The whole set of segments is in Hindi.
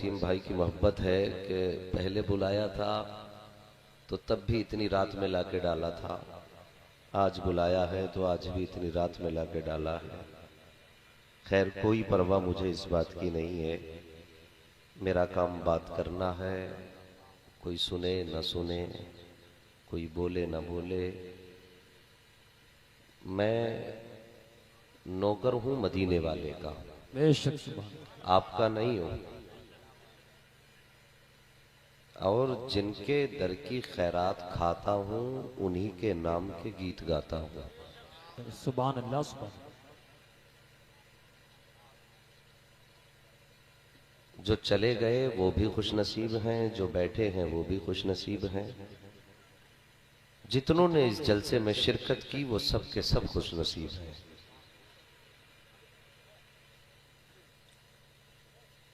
वसीम भाई की मोहब्बत है कि पहले बुलाया था तो तब भी इतनी रात में लाके डाला था, आज बुलाया है तो आज भी इतनी रात में लाके डाला है। खैर कोई परवाह मुझे इस बात की नहीं है, मेरा काम बात करना है। कोई सुने न सुने, कोई बोले न बोले, मैं नौकर हूं मदीने वाले का, बेशक आपका नहीं हूं। और जिनके दर की खैरात खाता हूं उन्हीं के नाम के गीत गाता हूं। सुभान अल्लाह सुभान। जो चले गए वो भी खुशनसीब हैं, जो बैठे हैं वो भी खुशनसीब हैं। जितनों ने इस जलसे में शिरकत की वो सब के सब खुशनसीब हैं।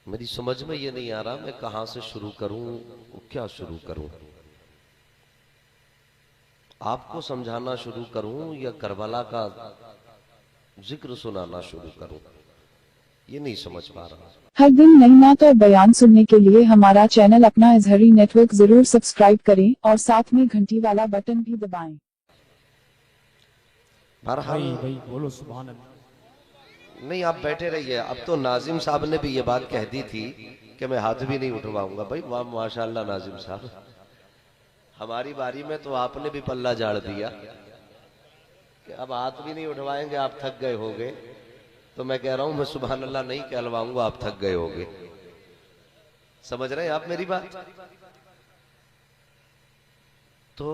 मेरी समझ में ये नहीं आ रहा मैं कहां से शुरू करूं, क्या शुरू करूं। आपको समझाना शुरू करूं या करबला का जिक्र सुनाना शुरू करूं, ये नहीं समझ पा रहा। हर दिन नई नात और बयान सुनने के लिए हमारा चैनल अपना इजहरी नेटवर्क जरूर सब्सक्राइब करें और साथ में घंटी वाला बटन भी दबाएं। बहरहाल भाई बोलो सुभान अल्लाह। नहीं, आप बैठे रहिए। अब तो नाजिम साहब ने भी ये बात कह दी थी कि मैं हाथ भी नहीं उठवाऊंगा। भाई वाह माशाल्लाह नाजिम साहब, हमारी बारी में तो आपने भी पल्ला झाड़ दिया कि अब हाथ भी नहीं उठवाएंगे, आप थक गए होगे। तो मैं कह रहा हूं मैं सुभान अल्लाह नहीं कहलवाऊंगा, आप थक गए होगे। समझ रहे हैं आप मेरी बात? तो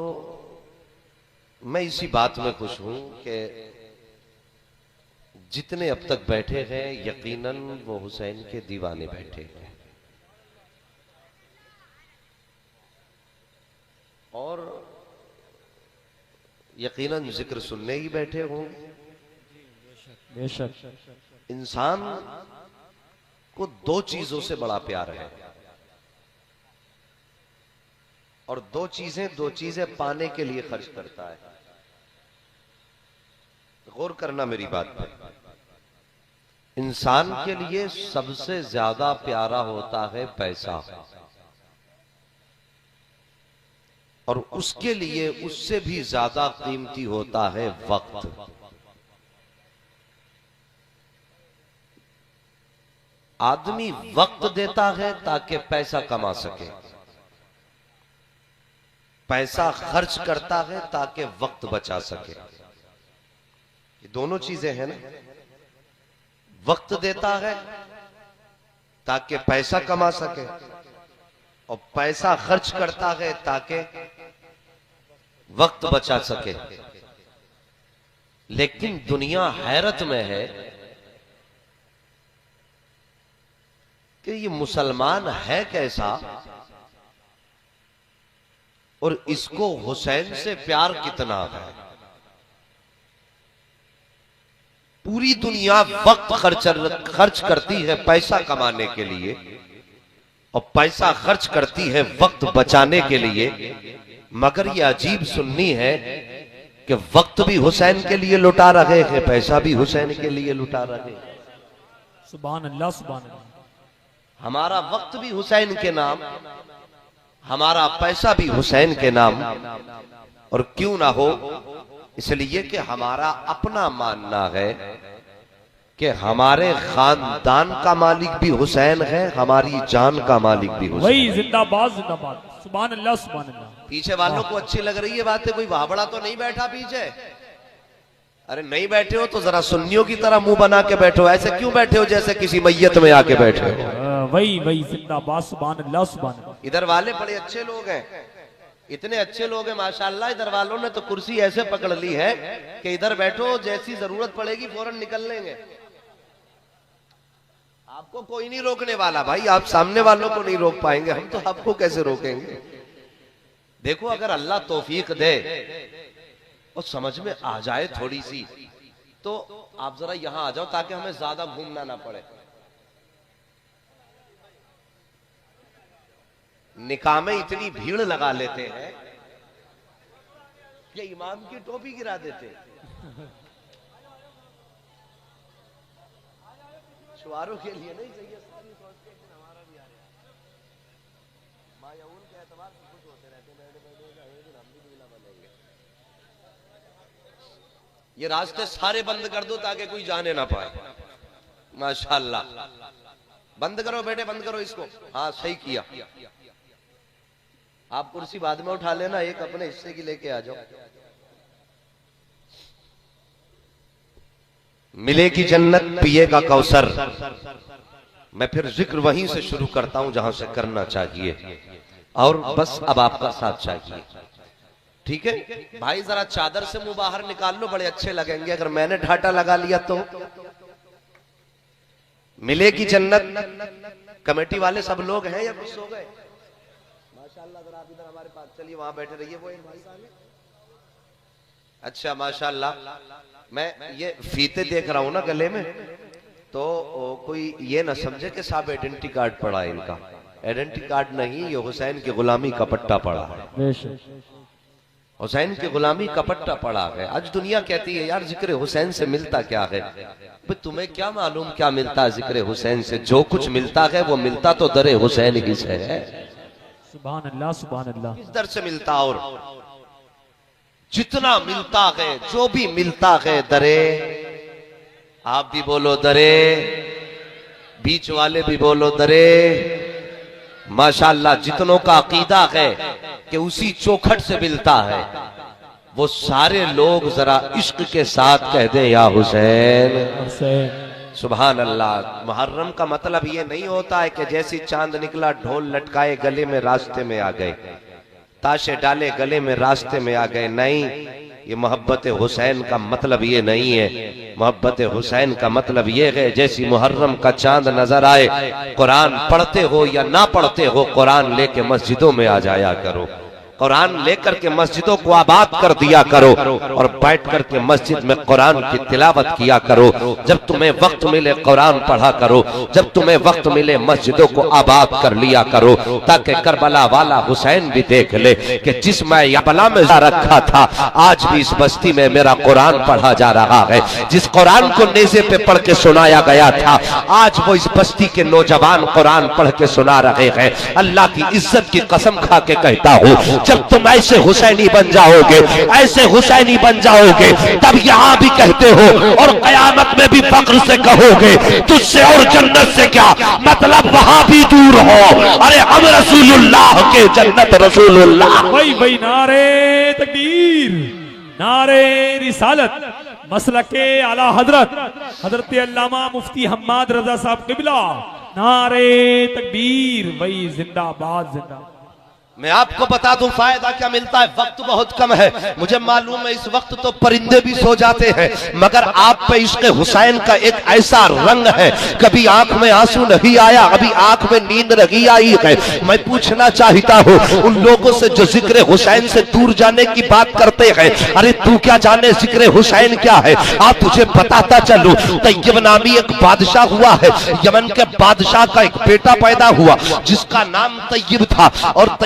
मैं इसी बात में खुश हूं कि जितने अब तक बैठे हैं यकीनन वो हुसैन के दीवाने बैठे हैं और यकीनन जिक्र सुनने ही बैठे होंगे। बेशक इंसान को दो चीजों से बड़ा प्यार है और दो चीजें पाने के लिए खर्च करता है। गौर करना मेरी बात पर। इंसान के लिए सबसे ज्यादा प्यारा होता है पैसा और उसके लिए उससे भी ज्यादा कीमती होता है वक्त। आदमी वक्त देता है ताकि पैसा कमा सके, पैसा खर्च करता है ताकि वक्त बचा सके। ये दोनों चीजें हैं ना। वक्त देता है ताकि पैसा कमा सके और पैसा खर्च करता है ताकि वक्त बचा सके। लेकिन दुनिया हैरत में है कि ये मुसलमान है कैसा और इसको हुसैन से प्यार कितना है। पूरी दुनिया वक्त खर्च करती है पैसा कमाने के लिए और पैसा खर्च करती है वक्त बचाने के लिए, मगर ये अजीब सुन्नी है कि वक्त भी हुसैन के लिए लुटा रहे हैं, पैसा भी हुसैन के लिए लुटा रहे हैं। सुभान अल्लाह सुभान अल्लाह। हमारा वक्त भी हुसैन के नाम, हमारा पैसा भी हुसैन के नाम। और क्यों ना हो, इसलिए कि हमारा अपना मानना है कि हमारे खानदान का मालिक भी हुसैन है, हमारी जान का मालिक भी हुसैन। वही जिंदाबाद जिंदाबाद। सुभान अल्लाह सुभान अल्लाह। पीछे वालों को अच्छी लग रही है बातें, कोई वाबड़ा तो नहीं बैठा पीछे? अरे नहीं बैठे हो तो जरा सुन्नियों की तरह मुंह बना के बैठो। ऐसे क्यों बैठे हो जैसे किसी मैयत में आके बैठे हो? वही जिंदाबाद सुभान अल्लाह सुभान अल्लाह। इधर वाले बड़े अच्छे लोग हैं, इतने अच्छे लोग हैं माशाल्लाह। इधर वालों ने तो कुर्सी ऐसे पकड़ ली है कि इधर बैठो, जैसी जरूरत पड़ेगी फौरन निकल लेंगे। आपको कोई नहीं रोकने वाला भाई, आप सामने वालों को नहीं रोक पाएंगे, हम तो आपको कैसे रोकेंगे। देखो अगर अल्लाह तौफीक दे और समझ में आ जाए थोड़ी सी, तो आप जरा यहां आ जाओ ताकि हमें ज्यादा घूमना ना पड़े। निकाह में इतनी भीड़ लगा लेते हैं कि इमाम की टोपी गिरा देते हैं। छुआरों के लिए नहीं चाहिए, हमारा भी आ रहा है। तायाउन के एतबार से खुश होते रहते हैं, हम भी दूल्हा बनेंगे। ये रास्ते सारे बंद कर दो ताकि कोई जाने ना पाए। माशाअल्लाह, बंद करो बेटे, बंद करो इसको। हाँ सही किया। आप कुर्सी बाद में उठा लेना, एक अपने हिस्से की लेके आ जाओ। मिलेगी जन्नत, पिएगा कौसर। मैं फिर जिक्र वहीं से शुरू करता हूं जहां से करना चाहिए, और बस अब आपका साथ चाहिए, ठीक है भाई? जरा चादर से मुंह बाहर निकाल लो, बड़े अच्छे लगेंगे। अगर मैंने ढाटा लगा लिया तो मिलेगी जन्नत। कमेटी वाले सब लोग हैं या कुछ सो गए? माशाल्लाह, जरा आप इधर हमारे पास चलिए, वहां बैठे रहिए। वो एक भाई साहब है। अच्छा माशाल्लाह, मैं ये फीते देख रहा हूं ना गले में, तो कोई ये ना समझे कि साहब आइडेंटिटी कार्ड पड़ा है इनका। आइडेंटिटी कार्ड नहीं, ये हुसैन की गुलामी का पट्टा पड़ा है। हुसैन की गुलामी का पट्टा पड़ा है। आज दुनिया कहती है यार जिक्र हुसैन से मिलता क्या है? तुम्हें क्या मालूम क्या मिलता है जिक्र हुसैन से? जो कुछ मिलता है वो मिलता तो दरे हुसैन ही से है। सुभान अल्लाह, सुभान अल्लाह। किस दर से मिलता? और जितना मिलता है, जो भी मिलता है दरे, आप भी बोलो दरे, बीच वाले भी बोलो दरे। माशाअल्लाह, जितनों का अकीदा है कि उसी चौखट से मिलता है, वो सारे लोग जरा इश्क के साथ कह दें या हुसैन। सुभान अल्लाह। मुहर्रम का मतलब ये नहीं होता है कि जैसी चांद निकला ढोल लटकाए गले में रास्ते में आ गए, ताशे डाले गले में रास्ते में आ गए। नहीं, ये मोहब्बत हुसैन का मतलब ये नहीं है। मोहब्बत हुसैन का मतलब ये है जैसी मुहर्रम का चांद नजर आए, कुरान पढ़ते हो या ना पढ़ते हो, कुरान लेके मस्जिदों में आ जाया करो। कुरान लेकर के मस्जिदों को आबाद कर दिया करो और बैठ कर के मस्जिद में कुरान की तिलावत किया करो। जब तुम्हें वक्त मिले कुरान पढ़ा करो, जब तुम्हें वक्त मिले मस्जिदों को आबाद कर लिया करो, ताकि करबला वाला हुसैन भी देख ले कि जिस मैं करबला में रखा था, आज भी इस बस्ती में मेरा कुरान पढ़ा जा रहा है। जिस कुरान को नेज़े पे पढ़ के सुनाया गया था, आज वो इस बस्ती के नौजवान कुरान पढ़ के सुना रहे हैं। अल्लाह की इज्जत की कसम खा के कहता हूँ, जब तुम ऐसे हुसैनी बन जाओगे, ऐसे हुसैनी बन जाओगे, तब यहाँ भी कहते हो और कयामत में भी फख्र से कहोगे तुझसे और जन्नत से क्या मतलब, वहां भी दूर हो। अरे हम रसूलुल्लाह के जन्नत रसूलुल्लाह। वही नारे तकबीर, नारे रिसालत, मसलके आला हजरत अल्लामा मुफ्ती हम्माद रजा साहब किबला, नारे तकबीर, वही जिंदाबाद जिंदाबाद। मैं आपको बता दूं फायदा क्या मिलता है। वक्त बहुत कम है, मुझे मालूम है इस वक्त तो परिंदे भी सो जाते हैं, मगर आप पे इश्क हुसैन का एक ऐसा रंग है, कभी आंख में आंसू नहीं आया, अभी आंख में नींद नहीं आई है। मैं पूछना चाहता हूँ उन लोगों से जो जिक्र हुसैन से दूर जाने की बात करते हैं, अरे तू क्या जाने जिक्र हुसैन क्या है? आप तुझे बताता चलूं, तैयब नामी एक बादशाह हुआ है, यमन के बादशाह का एक बेटा पैदा हुआ जिसका नाम तैयब था, और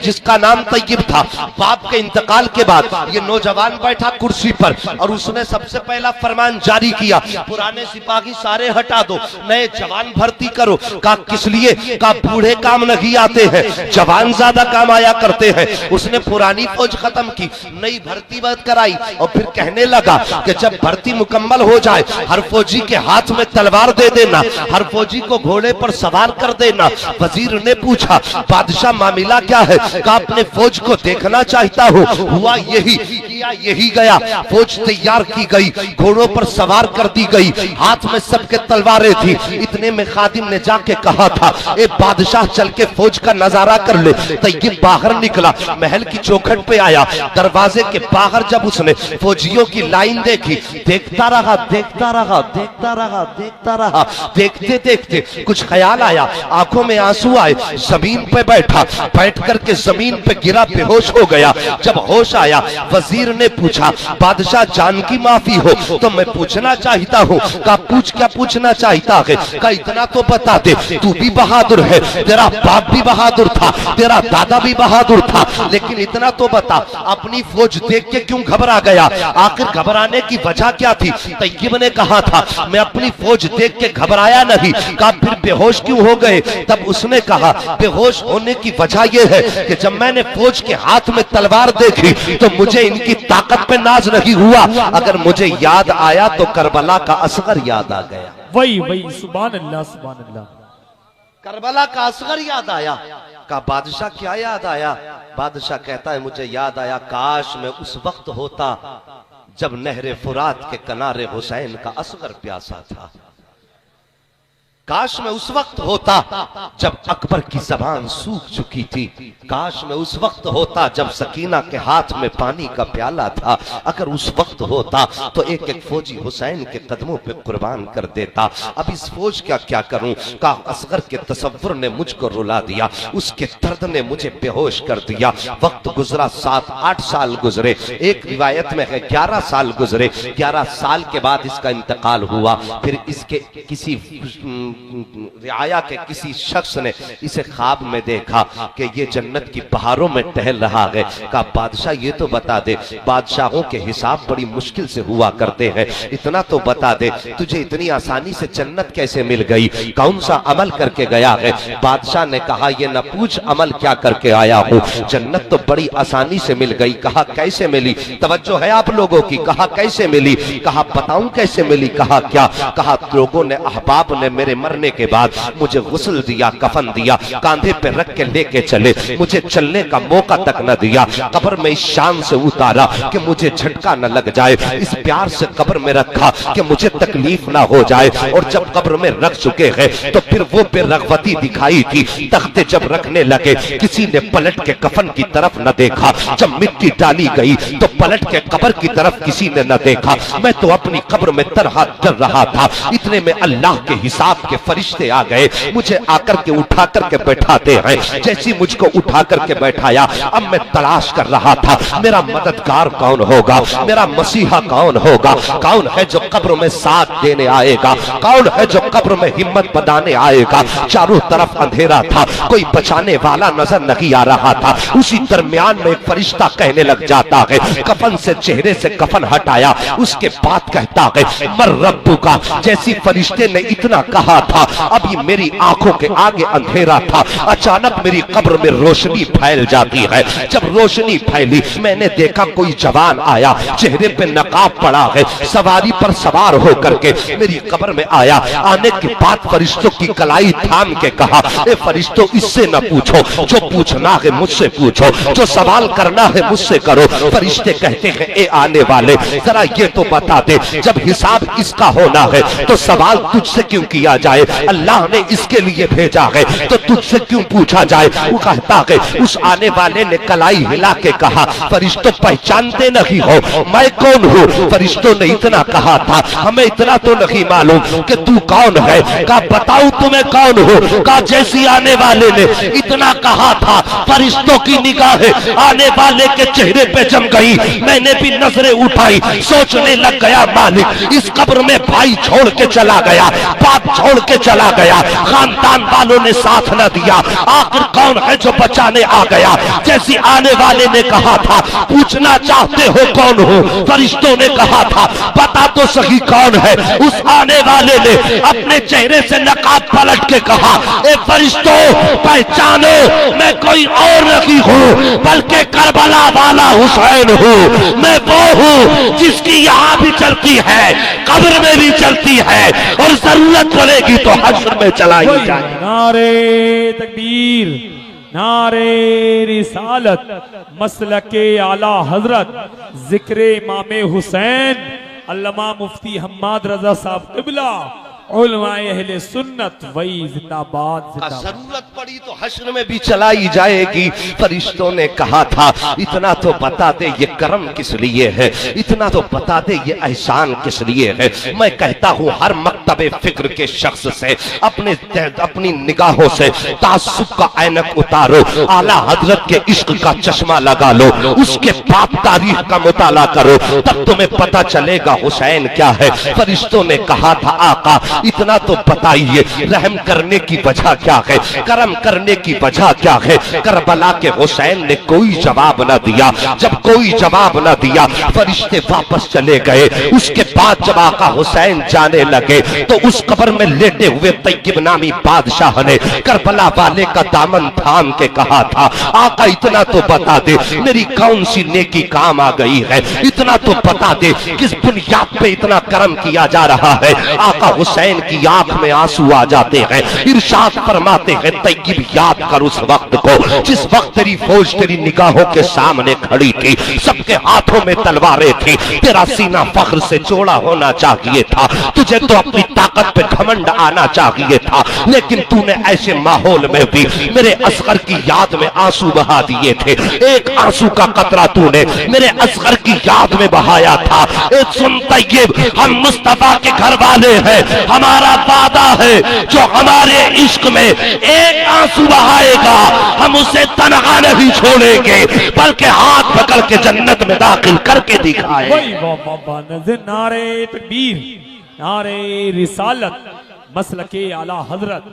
जिसका नाम तैयब था, बाप के इंतकाल के बाद ये नौजवान बैठा कुर्सी पर और उसने सबसे पहला फरमान जारी किया, पुराने सिपाही सारे हटा दो, नए जवान भर्ती करो। कहा किस लिए? कहा बूढ़े काम नहीं आते हैं, जवान ज्यादा काम आया करते हैं। उसने पुरानी फौज खत्म की, नई भर्ती बात कराई और फिर कहने लगा कि जब भर्ती मुकम्मल हो जाए, हर फौजी के हाथ में तलवार दे देना, हर फौजी को घोड़े पर सवार कर देना। वजीर ने पूछा बादशाह मामला क्या है? कहा अपने फौज को देखना चाहता हूँ। हुआ यही किया, यही गया, फौज तैयार की गई, घोड़ों पर सवार कर दी गई, हाथ में सबके तलवारें थी। इतने में खादिम ने जाके कहा था ए बादशाह चल के फौज का नजारा कर ले। तैयब बाहर निकला, महल की चौखट पे आया, दरवाजे के बाहर जब उसने फौजियों की लाइन देखी, देखता रहा देखता रहा देखता रहा देखता रहा। देखते देखते कुछ ख्याल आया, आंखों में आंसू आए, जमीन पे बैठा, बैठ करके जमीन पे गिरा, बेहोश हो गया। जब होश आया, वजीर वजीर ने पूछा बादशाह जान की माफी हो तो मैं पूछना चाहता हूँ। कहा पूछ, क्या पूछना चाहता है? कहा इतना तो बता दे, तू भी बहादुर है, तेरा बाप भी बहादुर था, तेरा दादा भी बहादुर था, लेकिन इतना तो बता अपनी फौज देख के क्यों घबरा गया? आखिर घबराने की वजह क्या थी? तैयब ने कहा था मैं अपनी फौज देख के घबराया नहीं। कहा फिर बेहोश क्यों हो गए? तब उसने कहा बेहोश होने की वजह यह है कि जब मैंने फौज के हाथ में तलवार देखी तो मुझे इनकी ताकत पे नाज नहीं हुआ, अगर मुझे याद आया तो करबला का असगर याद आ गया। वही सुभान अल्लाह सुभान अल्लाह। करबला का असगर याद आया। कहा बादशाह क्या याद आया? बादशाह कहता है मुझे याद आया काश मैं उस वक्त होता जब नहरे फुरात के किनारे हुसैन का असगर प्यासा था। काश मैं उस वक्त होता जब अकबर की जबान सूख चुकी थी। काश मैं उस वक्त होता जब सकीना के हाथ में पानी का प्याला था। अगर उस वक्त होता तो एक एक फौजी हुसैन के कदमों पे कुर्बान कर देता। अब इस फौज का क्या करूं? का असगर के तसव्वुर ने मुझको रुला दिया, उसके दर्द ने मुझे बेहोश कर दिया। वक्त गुजरा, 7-8 साल गुजरे, एक रिवायत में है 11 साल गुजरे। 11 साल के बाद इसका इंतकाल हुआ। फिर इसके किसी रियाया के किसी शख्स ने इसे ख्वाब में देखा कि ये जन्नत की बहारों में टहल रहा है। कहा बादशाह ये तो बता दे, बादशाहों के हिसाब बड़ी मुश्किल से हुआ करते हैं, इतना तो बता दे तुझे इतनी आसानी से जन्नत कैसे मिल गई? कौन सा अमल करके गया है? बादशाह ने कहा ये न पूछ अमल क्या करके आया हूँ, जन्नत तो बड़ी आसानी से मिल गई। कहा कैसे मिली? तवज्जो है आप लोगों की। कहा कैसे मिली? कहा बताऊं कैसे मिली? कहा क्या? कहा लोगों ने, अहबाब ने मेरे मरने के बाद मुझे गुस्ल दिया, कफन दिया, कांधे पे रख के लेके चले, मुझे चलने का मौका तक न दिया, कब्र में इस शान से उतारा कि मुझे झटका न लग जाए, इस प्यार से कब्र में रखा कि मुझे तकलीफ ना हो जाए। और जब कब्र में रख चुके हैं तो फिर वो बेरगबती दिखाई थी। तख्ते जब रखने लगे किसी ने पलट के कफन की तरफ न देखा, जब मिट्टी डाली गई तो पलट के कब्र की तरफ किसी ने न देखा। मैं तो अपनी कब्र में तरह डर रहा था। इतने में अल्लाह के हिसाब के फरिश्ते आ गए, मुझे आकर के उठा करके बैठाते हैं। जैसी मुझको उठा करके बैठाया, अब मैं तलाश कर रहा था मेरा मददगार कौन होगा, मेरा मसीहा कौन होगा, कौन है जो कब्र में साथ देने आएगा, कौन है जो कब्र में हिम्मत बनाने आएगा। चारों तरफ अंधेरा था, कोई बचाने वाला नजर नहीं आ रहा था। उसी दरमियान में एक फरिश्ता कहने लग जाता है, कफन से चेहरे से कफन हटाया, उसके बाद कहता है मर रब्बू का। जैसी फरिश्ते ने इतना कहा था, अभी मेरी आंखों के आगे अंधेरा था, अचानक मेरी कब्र में रोशनी फैल जाती है। जब रोशनी फैली मैंने देखा कोई जवान आया, चेहरे पे नकाब पड़ा है, सवारी पर सवार होकर के मेरी कब्र में आया। आने के बाद फरिश्तों की कलाई थाम के कहा, ए फरिश्तों इससे न पूछो, जो पूछना है मुझसे पूछो, जो सवाल करना है मुझसे करो। फरिश्ते कहते हैं ए आने वाले जरा ये तो बता दे, जब हिसाब इसका होना है तो सवाल तुझसे क्यों किया जाए? अल्लाह ने इसके लिए भेजा है तो तुझसे क्यों पूछा जाए? वो कहता है, उस आने वाले ने कलाई हिला के कहा, फरिश्तों पहचानते नहीं हो मैं कौन हूँ? फरिश्तों ने इतना कहा था, हमें इतना तो नहीं मालूम कि तू कौन है। कहा बताऊं तुम्हें कौन हूँ? कहा जैसी आने वाले ने इतना कहा था, फरिश्तों की निगाहें आने वाले के चेहरे पे जम गई। मैंने भी नजरें उठाई, सोचने लग गया मालिक इस कब्र में भाई छोड़ के चला गया, बाप छोड़ के चला गया, खानदान वालों ने साथ न दिया, आखिर कौन है जो बचाने आ गया? जैसी आने वाले ने कहा था, पूछना चाहते हो कौन हो? फरिश्तों ने कहा था बता तो सही कौन है? उस आने वाले ने अपने चेहरे से नकाब पलट के कहा, ए फरिश्तों पहचानो मैं कोई और नहीं हूँ बल्कि करबला वाला हुसैन हूँ। मैं वो हूँ जिसकी यहाँ भी चलती है, कब्र में भी चलती है और जरूरत पड़ेगी तो हश्र में चलाई जाए। नारे तकबीर, नारे रिसालत, मसलके आला हजरत, जिक्रे इमाम हुसैन, अल्लामा मुफ्ती हम्माद रजा साहब क़िबला, उलमाए अहले सुन्नत वही जिंदाबाद। जरूरत पड़ी पड़ी तो हश्र में भी चलाई जाएगी। फरिश्तों ने कहा था इतना तो बता दे ये करम किस लिए है, इतना तो बता दे ये एहसान किस लिए है। मैं कहता हूँ हर मकतबे फिक्र के शख्स से अपनी निगाहों से तासुब का ऐनक उतारो, आला हजरत के इश्क का चश्मा लगा लो, उसके बाद तारीख का मुताला करो, तब तुम्हें पता चलेगा हुसैन क्या है। फरिश्तों ने कहा था आका इतना तो बताइए रहम करने की वजह क्या है, करम करने की वजह क्या है। करबला के हुसैन ने कोई जवाब न दिया। जब कोई जवाब न दिया फरिश्ते वापस चले गए। उसके बाद जब आका हुसैन जाने लगे तो उस कब्र में लेटे हुए तैयब नामी बादशाह ने करबला वाले का दामन थाम के कहा था आका इतना तो बता दे मेरी कौन सी नेकी काम आ गई है, इतना तो बता दे किस बुनियाद पे इतना करम किया जा रहा है। आका हुसैन की आंख में आंसू आ जाते हैं, इरशाद फरमाते हैं तैयब याद कर उस वक्त को जिस वक्त तेरी फौज तेरी निगाहों के सामने खड़ी थी, सबके हाथों में तलवारें थी, तेरा सीना फख्र से चौड़ा होना चाहिए था, तुझे तो अपनी ताकत पे घमंड आना चाहिए था, लेकिन तूने ऐसे माहौल में भी मेरे असगर की याद में आंसू बहा दिए थे। एक आंसू का कतरा तूने मेरे असगर की याद में बहाया था। एक सुन तैयब हम मुस्तफा के घर वाले हैं, हमारा वादा है जो हमारे इश्क में एक आंसू बहाएगा हम उसे तनहा नहीं छोड़ेंगे बल्कि हाथ पकड़ के जन्नत में दाखिल करके दिखाएंगे। नारे तकबीर, नारे रिसालत, मसलके आला हजरत,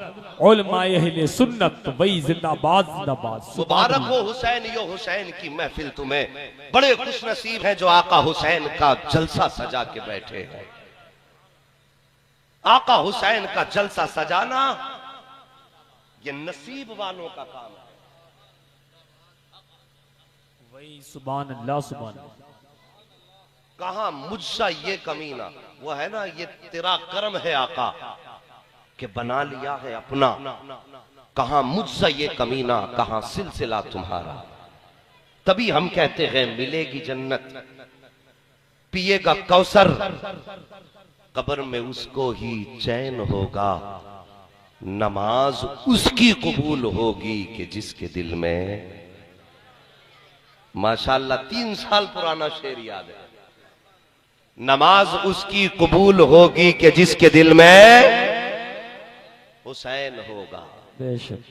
उलमाए अहले सुन्नत वही जिंदाबाद जिंदाबाद। मुबारक हो हुसैन यो हुसैन की महफिल तुम्हें, बड़े खुश नसीब हैं जो आका हुसैन का जलसा सजा के बैठे हैं। आका हुसैन का जलसा सजाना ये नसीब वालों का काम है। वही सुभान अल्लाह सुभान अल्लाह। कहा मुझसा ये कमीना, वो है ना ये तेरा कर्म है आका कि बना लिया है अपना। कहा मुझसा ये कमीना, कहा सिलसिला तुम्हारा। तभी हम कहते हैं मिलेगी जन्नत, पिएगा कौसर, कब्र में उसको ही चैन होगा, नमाज उसकी कबूल होगी कि जिसके दिल में। माशाल्लाह 3 साल पुराना शेर याद है। नमाज उसकी कबूल होगी कि जिसके दिल में हुसैन होगा। बेशक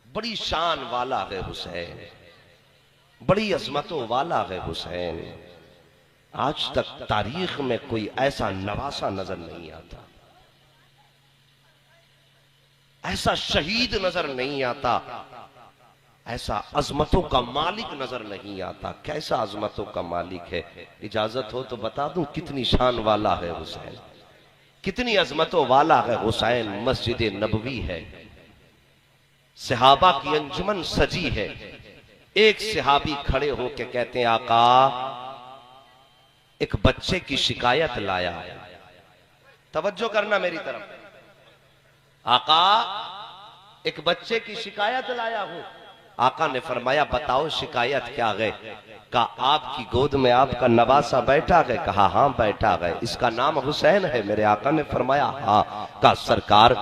बड़ी शान वाला है हुसैन, बड़ी अजमतों वाला है हुसैन। आज तक तारीख में कोई ऐसा नवासा नजर नहीं आता, ऐसा शहीद नजर नहीं आता, ऐसा अजमतों का मालिक नजर नहीं आता। कैसा अजमतों का मालिक है, इजाजत हो तो बता दूं कितनी शान वाला है हुसैन, कितनी अजमतों वाला है हुसैन। मस्जिद नबवी है, सहाबा की अंजुमन सजी है। एक सहाबी खड़े होके कहते हैं आका एक बच्चे की शिकायत लाया। तवज्जो करना मेरी तरफ। आका एक बच्चे की शिकायत लाया हूं। आका ने फरमाया बताओ शिकायत क्या है। कहा आपकी गोद में आपका नवासा बैठा है। कहा हाँ बैठा है, इसका नाम हुसैन है। मेरे आका ने फरमाया हाँ। कहा सरकार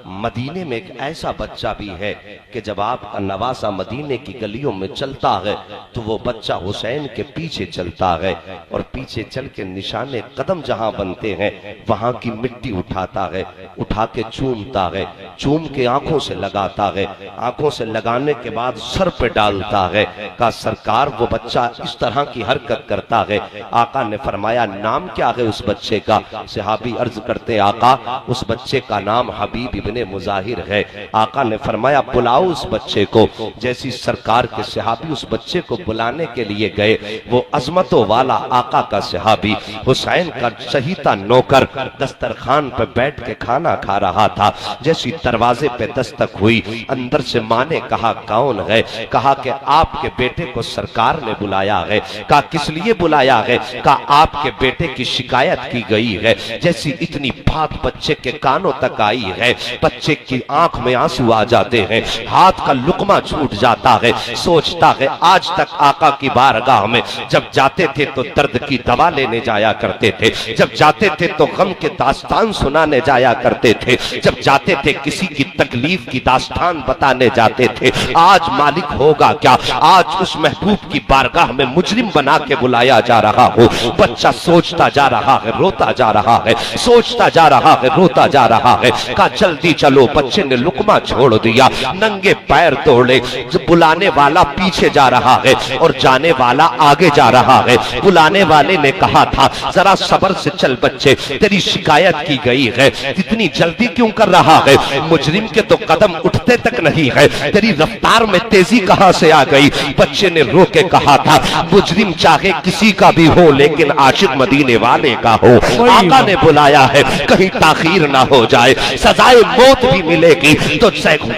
मदीने में एक ऐसा बच्चा भी है कि जब आपका नवासा मदीने की गलियों में चलता है तो वो बच्चा हुसैन के पीछे चलता है और पीछे चल के निशाने कदम जहां बनते हैं वहां की मिट्टी उठाता है, उठा के चूमता है, चूम के आंखों से लगाता है, आंखों से लगाने के बाद सर पे डालता है। कहा सरकार वो बच्चा इस तरह की हरकत करता है। आका ने फरमाया नाम क्या है उस बच्चे का। सहाबी अर्ज करते आका उस बच्चे का नाम हबीब इब्ने मुजाहिर है। आका ने फरमाया बुलाओ उस बच्चे को। जैसी सरकार के सहाबी उस बच्चे को बुलाने के लिए गए, वो अजमतों वाला आका का सहाबी हुसैन का शहीदा नौकर दस्तरखान पर बैठ के खाना खा रहा था। जैसी दरवाजे पे दस्तक हुई, अंदर से माँ ने कहा कौन है। कहा कि आपके बेटे को सरकार ने बुलाया है। कहा किस लिए बुलाया है। कहा आपके बेटे की शिकायत की गई है। जैसी इतनी बात बच्चे के कानों तक आई है, बच्चे की आंख में आंसू आ जाते हैं, हाथ का लुकमा छूट जाता है। सोचता है आज तक आका की बारगाह में जब जाते थे तो दर्द की दवा लेने जाया करते थे, जब जाते थे तो गम के दास्तान सुनाने जाया करते थे, जब जाते थे किसी किसी की तकलीफ की दास्तान बताने जाते थे। आज मालिक होगा क्या, आज उस महबूब की बारगाह में मुजरिम बना के बुलाया जा रहा हो। बच्चा सोचता जा रहा है, रोता जा रहा है, सोचता जा रहा है, रोता जा रहा है। कहा जल्दी चलो। बच्चे ने लुकमा छोड़ दिया, नंगे पैर दौड़े। बुलाने वाला पीछे जा रहा है और जाने वाला आगे जा रहा है। बुलाने वाले ने कहा था जरा सब्र से चल बच्चे, तेरी शिकायत की गई है, इतनी जल्दी क्यों कर रहा है? मुजरिम के तो कदम उठते तक नहीं है, तेरी रफ्तार में तेजी कहां से आ गई? बच्चे ने रो के कहा था मुजरिम चाहे किसी का भी हो लेकिन आशिक मदीने वाले का हो। आका ने बुलाया है, कहीं ताखीर ना हो जाए, सजाए मौत भी मिलेगी तो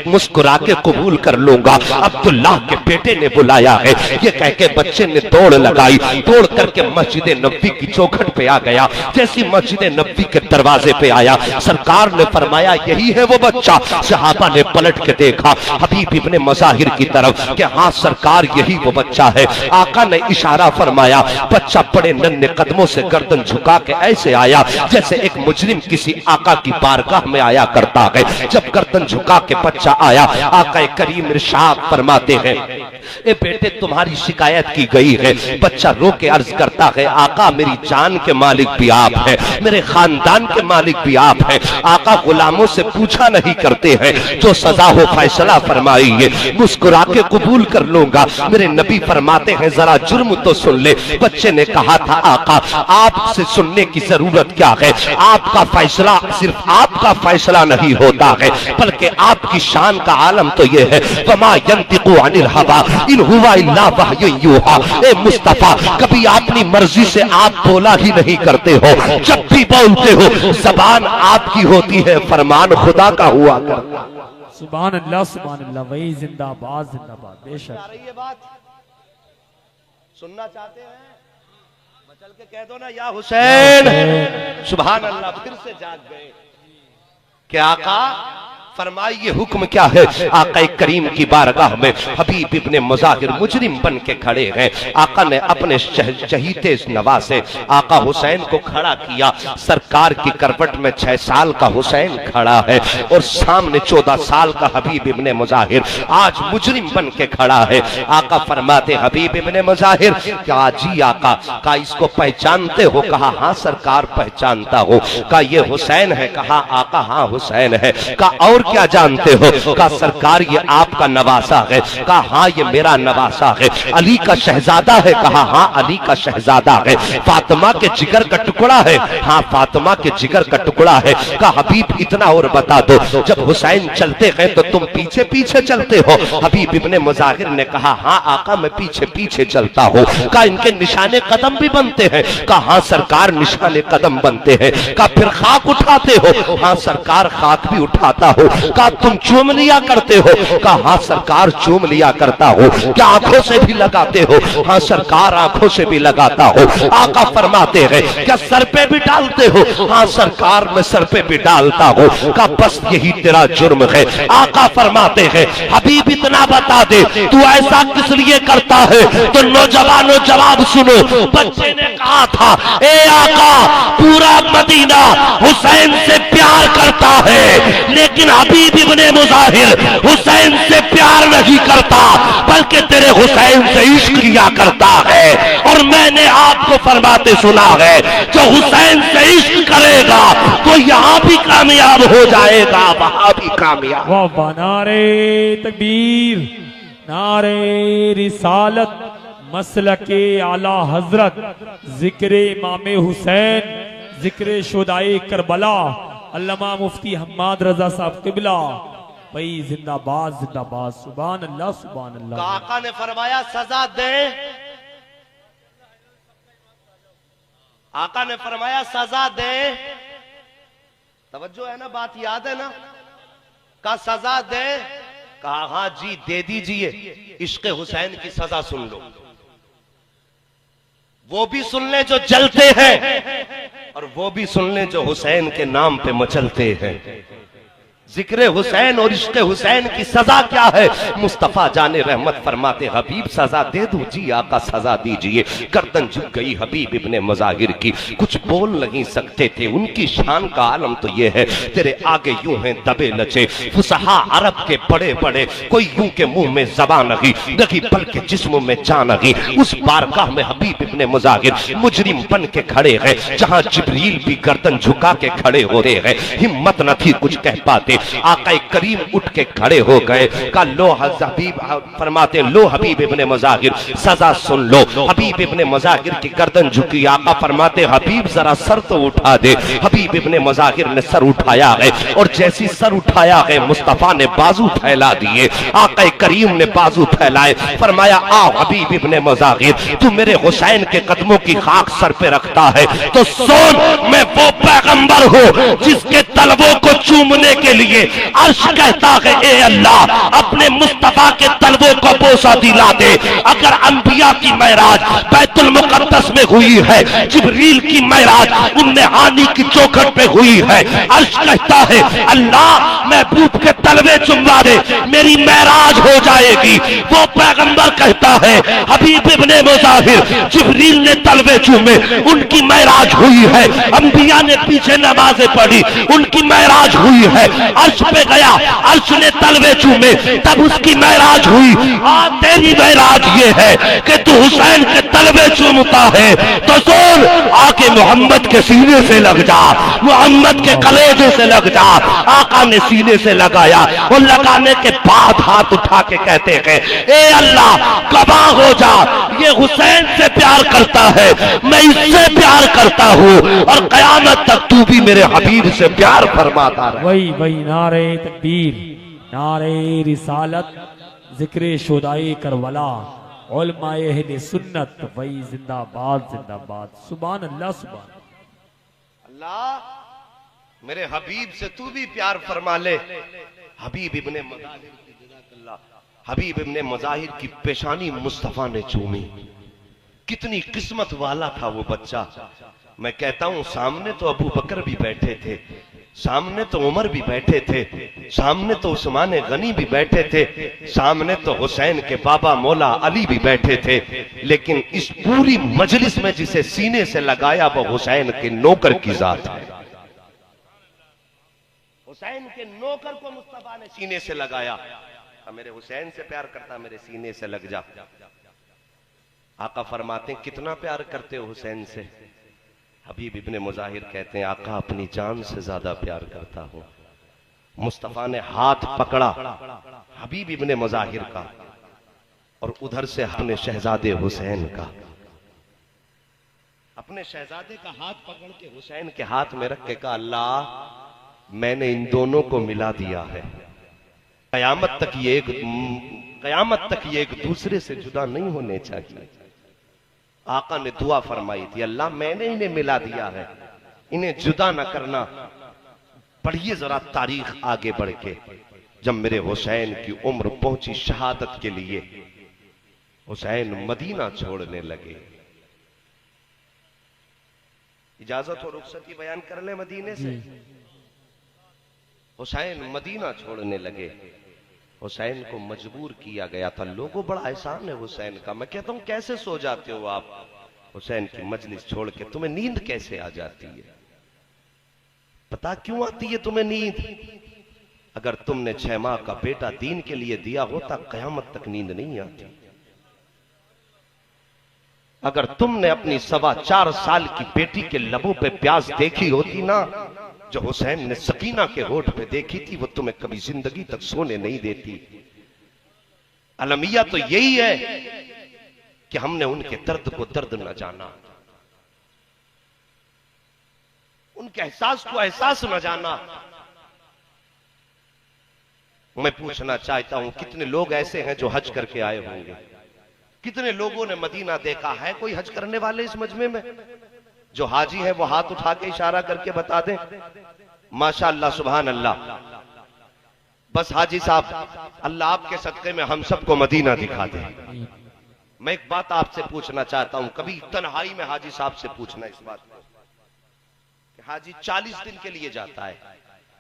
मुस्कुरा के कबूल कर लूंगा। अब्दुल्लाह के बेटे ने बुलाया है, ये कह के बच्चे ने दौड़ लगाई, दौड़ करके मस्जिद नबी की चौखट पे आ गया। जैसी मस्जिद नबी के दरवाजे पे आया, सरकार ने फरमाया यही है वो बच्चा। सहाबा ने पलट के देखा हबीब इब्ने मज़ाहिर की तरफ कि हाँ सरकार यही वो बच्चा है। आका ने इशारा फरमाया, बच्चा बड़े नन्हे कदमों से गर्दन झुका के ऐसे आया जैसे एक मुजरिम किसी आका की बारगाह में आया करता है। जब गर्दन झुका के बच्चा आया, आका करीम इरशाद फरमाते हैं ए बेटे तुम्हारी शिकायत की गई है। बच्चा रो के अर्ज करता है आका मेरी जान के मालिक भी आप हैं, मेरे खानदान के मालिक भी आप हैं। आका गुलामों से पूछा नहीं करते हैं, जो सजा हो फैसला फरमाइए, मुस्कुरा के कबूल कर लूंगा। मेरे नबी फरमाते हैं जरा जुर्म तो सुन ले। बच्चे ने कहा था आका आपसे सुनने की जरूरत क्या है, आपका फैसला सिर्फ आपका फैसला नहीं होता है बल्कि आपकी शान का आलम तो यह है वमा यंतिकु अनिल हवा इन हुवा इल्ला वहयुन यूहा। ए मुस्तफा कभी अपनी मर्जी से आप बोला ही नहीं करते हो, जब भी बोलते हो जबान आपकी होती है, फरमान खुदा का हुआ करता। सुभान अल्लाह वही जिंदाबाद जिंदाबाद। बेशक ये बात सुनना चाहते हैं, मचल के कह दो ना या हुसैन। सुभान अल्लाह, फिर से जाग गए। क्या आका फरमाइए हुक्म क्या है? आका करीम की बारगाह में हबीब इब्ने मज़ाहिर मुजरिम बन के खड़े हैं। आका ने अपने चहीते नवासे आका हुसैन को खड़ा किया। सरकार की करवट में 6 साल का हुसैन खड़ा है और सामने 14 साल का हबीब इब्ने मज़ाहिर आज मुजरिम बन के खड़ा है। आका फरमाते हबीब इब्ने मज़ाहिर क्या जी आका का इसको पहचानते हो? कहा हाँ सरकार पहचानता हो। का ये हुसैन है? कहा आका हाँ हुसैन है। का और क्या जानते हो? का सरकार ये आपका नवासा है। कहा हाँ ये मेरा नवासा है। अली का शहजादा है? कहा हाँ अली का शहजादा है। फातिमा के जिगर का टुकड़ा है? हाँ फातिमा के जिगर का टुकड़ा है। कहा हबीब इतना और बता दो, जब हुसैन चलते हैं तो तुम पीछे पीछे चलते हो? हबीब इब्ने मज़ाहिर ने कहा हाँ आका मैं पीछे पीछे चलता हूँ। कहा इनके निशाने कदम भी बनते हैं? कहा हाँ सरकार निशाने कदम बनते हैं। कहा फिर खाक उठाते हो? हाँ सरकार खाक भी उठाता हो। कहा तुम चूम लिया करते हो? कहा हाँ सरकार चूम लिया करता हो। क्या आंखों से भी लगाते हो? हाँ सरकार आंखों से भी लगाता हो। आका फरमाते हैं क्या सर पे भी डालते हो? हाँ सरकार मैं सर पे भी डालता हूँ। कहा बस यही तेरा जुर्म है। आका फरमाते हैं हबीब इतना बता दे तू ऐसा किस लिए करता है? तो नौजवानों जवाब सुनो। बच्चे ने कहा था ए आका पूरा मदीना हुसैन से प्यार करता है लेकिन हबीब इब्ने मज़ाहिर हुसैन से प्यार नहीं करता बल्कि तेरे हुसैन से इश्क किया करता है। और मैंने आपको फरमाते सुना है जो हुसैन से इश्क करेगा तो यहाँ भी कामयाब हो जाएगा वहां भी कामयाब। वाह नारे तकबीर, नारे रिसालत, मसलके आला हजरत, जिक्र इमाम हुसैन, जिक्र शुदाए करबला, अल्लामा मुफ्ती हम्माद रजा साहब किबला भाई जिंदाबाद जिंदाबाद। सुभान अल्लाह सुभान अल्लाह। आका ने फरमाया सजा दे, आका ने फरमाया सजा दे। तवज्जो है ना, बात याद है ना? का सजा दे? कहा हाँ जी दे दीजिए, इश्क हुसैन की सजा सुन लो। वो भी सुन ले जो जलते हैं और वो भी सुन ले जो हुसैन के नाम पे मचलते हैं। जिक्र हुसैन और इश्क हुसैन की सजा क्या है? मुस्तफा जाने रहमत फरमाते हबीब सजा दे दो जी आका सजा दीजिए। गर्दन झुक गई हबीब इब्ने मुजाहिर की, कुछ बोल नहीं सकते थे। उनकी शान का आलम तो ये है, तेरे आगे यूं हैं दबे लचे फुसहा अरब के बड़े बड़े, कोई यूं के मुंह में ज़बान नहीं लगी बल्कि जिस्म में जान नहीं। उस बारगाह में हबीब इब्ने मुजाहिर मुजरिम बन के खड़े हैं, जहां जिब्रील भी गर्दन झुका के खड़े हो रहे हैं। हिम्मत न थी कुछ कह पाते, आका करीम उठ के खड़े हो गए। का लो हबीब फरमाते लो हबीब इब्ने मुजाहिर सजा सुन लो। हबीब इब्ने मुजाहिर की गर्दन झुकी, आका फरमाते हबीब जरा सर तो उठा दे। हबीब इब्ने मुजाहिर ने सर उठाया है और जैसी सर उठाया है मुस्तफा ने बाजू फैला दिए। आका करीम ने बाजू फैलाए, फरमाया आओ हबीब इब्ने मुजाहिर, तू मेरे हुसैन के कदमों की खाक सर पे रखता है तो सुन, मैं वो पैगंबर हूं जिसके तलवों को चूमने के लिए अर्श कहता है ए अल्लाह अपने मुस्तफा के तलवों को बोसा दिला दे। अगर अंबिया की महराज बैतुल मुकद्दस में हुई है, जिब्रील की महराज उम्मे हानी की चौखट पे हुई है, अर्श कहता है अल्लाह महबूब के तलवे चुमवा दे, मेरी महराज हो जाएगी। वो पैगंबर कहता है हबीब इब्ने मुजाहिर जिब्रील ने तलवे चूमे, उनकी महराज हुई है। अंबिया ने पीछे नमाजें पढ़ी, उनकी महराज हुई है। अर्श पे गया, अर्श ने तलवे चूमे, तब उसकी महराज हुई। तेरी महराज ये है कि तू हुसैन के तलवे चूमता है तो सुन, आके मोहम्मद के सीने से लग जा, मोहम्मद के कलेजे से लग जा। आका ने सीने से लगाया और लगाने के बाद हाथ उठा के कहते हैं ए अल्लाह गवाह हो जा, ये हुसैन से प्यार करता है, मैं इससे प्यार करता हूँ और कयामत तक तू भी मेरे हबीब से प्यार फरमाता रहे। वही वही नारे तकबीर, नारे रिसालत, जिक्र शुदाई करबला, उलमाए अहले सुन्नत, वही जिंदाबाद जिंदाबाद। सुभान अल्लाह सुभान अल्लाह मेरे हबीब से तू भी प्यार फरमा ले। हबीब इब्ने मुजाहिर की जज़ाकल्लाह, हबीब इब्ने मुजाहिर की पेशानी मुस्तफा ने चूमी। कितनी किस्मत वाला था वो बच्चा। मैं कहता हूं सामने तो अबू बकर भी बैठे थे, सामने तो उमर भी बैठे थे, सामने तो उस्मान गनी भी बैठे थे, सामने तो हुसैन के बाबा मौला अली भी बैठे थे, लेकिन इस पूरी मजलिस में जिसे सीने से लगाया वो हुसैन के नौकर की जात है। हुसैन के नौकर को मुस्तफा ने सीने से लगाया। मेरे हुसैन से प्यार करता, मेरे सीने से लग जा। आका फरमाते कितना प्यार करते हो हुसैन से? हबीब इब्ने मुजाहिर कहते हैं आका अपनी जान से ज्यादा प्यार करता हूं। मुस्तफा ने हाथ पकड़ा हबीब इब्ने मुजाहिर का और उधर से अपने शहजादे हुसैन का, अपने शहजादे का हाथ पकड़ के हुसैन के हाथ में रख के कहा अल्लाह मैंने इन दोनों को मिला दिया है, कयामत तक ये एक दूसरे से जुदा नहीं होने चाहिए। आका ने दुआ फरमाई थी अल्लाह मैंने इन्हें मिला दिया है, इन्हें जुदा न करना। पढ़िए जरा तारीख आगे बढ़ के, जब मेरे हुसैन की उम्र पहुंची शहादत के लिए, हुसैन मदीना छोड़ने लगे। इजाजत और रुखसती बयान कर ले मदीने से। हुसैन मदीना छोड़ने लगे। हुसैन को मजबूर किया गया था। लोगों बड़ा एहसान है हुसैन का। मैं कहता हूं कैसे सो जाते हो आप हुसैन की मजलिस छोड़ के? तुम्हें नींद कैसे आ जाती है? पता क्यों आती है तुम्हें नींद? अगर तुमने 6 माह का बेटा दीन के लिए दिया होता कयामत तक नींद नहीं आती। अगर तुमने अपनी 4.25 साल की बेटी के लबों पे प्यास देखी होती ना, जो हुसैन ने सकीना के होठ पे देखी थी, वो तुम्हें कभी जिंदगी तक सोने नहीं देती। अलमिया तो यही है कि हमने उनके दर्द को दर्द न जाना, उनके एहसास को एहसास न जाना। मैं पूछना चाहता हूं कितने लोग ऐसे हैं जो हज करके आए होंगे? कितने लोगों ने मदीना देखा है? कोई हज करने वाले इस मजमे में? जो हाजी है वो हाथ उठा के इशारा करके बता दें। माशाअल्लाह सुभान अल्लाह। बस हाजी साहब अल्लाह आपके सदक़े में हम सबको मदीना दिखा दे। मैं एक बात आपसे पूछना चाहता हूं, कभी तन्हाई में हाजी साहब से पूछना इस बात को कि हाजी 40 दिन के लिए जाता है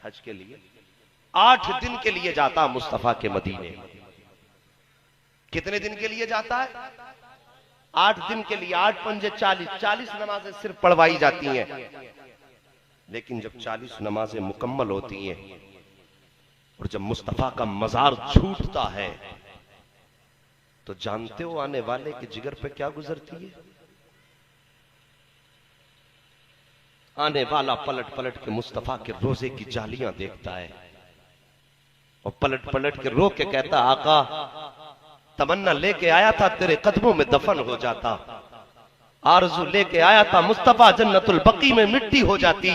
हज के लिए, 8 दिन के लिए जाता मुस्तफा के मदीने। कितने दिन के लिए जाता है? 8 दिन के लिए। 8 पंजे 40 नमाजें सिर्फ पढ़वाई जाती हैं। लेकिन जब 40 नमाजें मुकम्मल होती हैं और जब मुस्तफा का मजार छूटता है तो जानते हो आने वाले के जिगर पे क्या गुजरती है? आने वाला पलट पलट के मुस्तफा के रोजे की जालियां देखता है और पलट पलट के रो के कहता, आका तमन्ना लेके आया था तेरे कदमों में दफन हो जाता, आरज़ू लेके आया था मुस्तफा जन्नतुल बकी में मिट्टी हो जाती,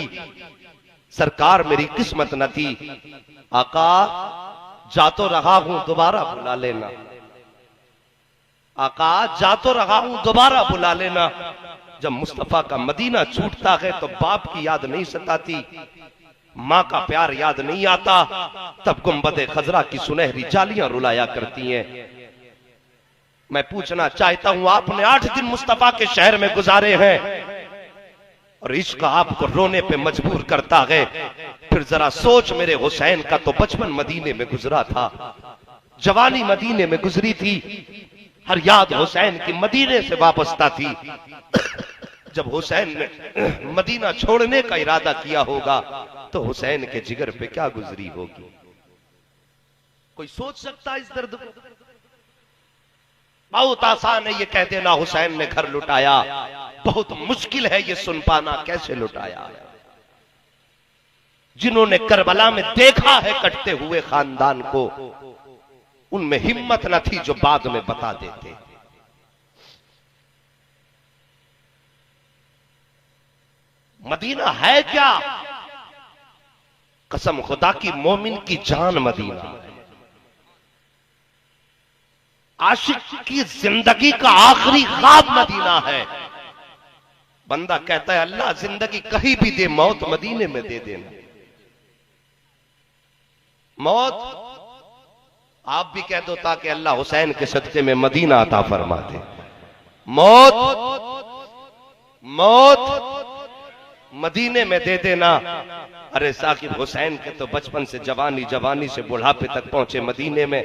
सरकार मेरी किस्मत न थी। आका जा तो रहा हूं दोबारा बुला लेना, आका जा तो रहा हूं दोबारा बुला लेना। जब मुस्तफा का मदीना छूटता है तो बाप की याद नहीं सताती, मां का प्यार याद नहीं आता, तब गुंबदे खजरा की सुनहरी जालियां रुलाया करती हैं। मैं पूछना चाहता हूं, आपने 8 दिन मुस्तफा के शहर में गुजारे हैं और इश्क आपको रोने पे मजबूर करता है। फिर जरा सोच, मेरे हुसैन का तो बचपन मदीने में गुजरा था, जवानी मदीने में गुजरी थी, हर याद हुसैन की मदीने से वाबस्ता थी। जब हुसैन ने मदीना छोड़ने का इरादा किया होगा तो हुसैन के जिगर पे क्या गुजरी होगी? कोई सोच सकता है इस दर्द को? बहुत आसान है ये कह देना हुसैन ने घर लुटाया, बहुत मुश्किल है ये सुन पाना कैसे लुटाया। जिन्होंने करबला में देखा है कटते हुए खानदान को, उनमें हिम्मत न थी जो बाद में बता देते। मदीना है क्या? कसम खुदा की, मोमिन की जान मदीना है। आशिक की जिंदगी का आखिरी ख्वाब मदीना है। बंदा कहता है अल्लाह जिंदगी कहीं भी दे, मौत मदीने में दे देना। मौत आप भी कह दो ताकि अल्लाह हुसैन के सदके में मदीना अता फरमा दे। मौत मदीने में दे देना। अरे साकिब, हुसैन के तो बचपन से जवानी, जवानी से बुढ़ापे तक पहुंचे मदीने में।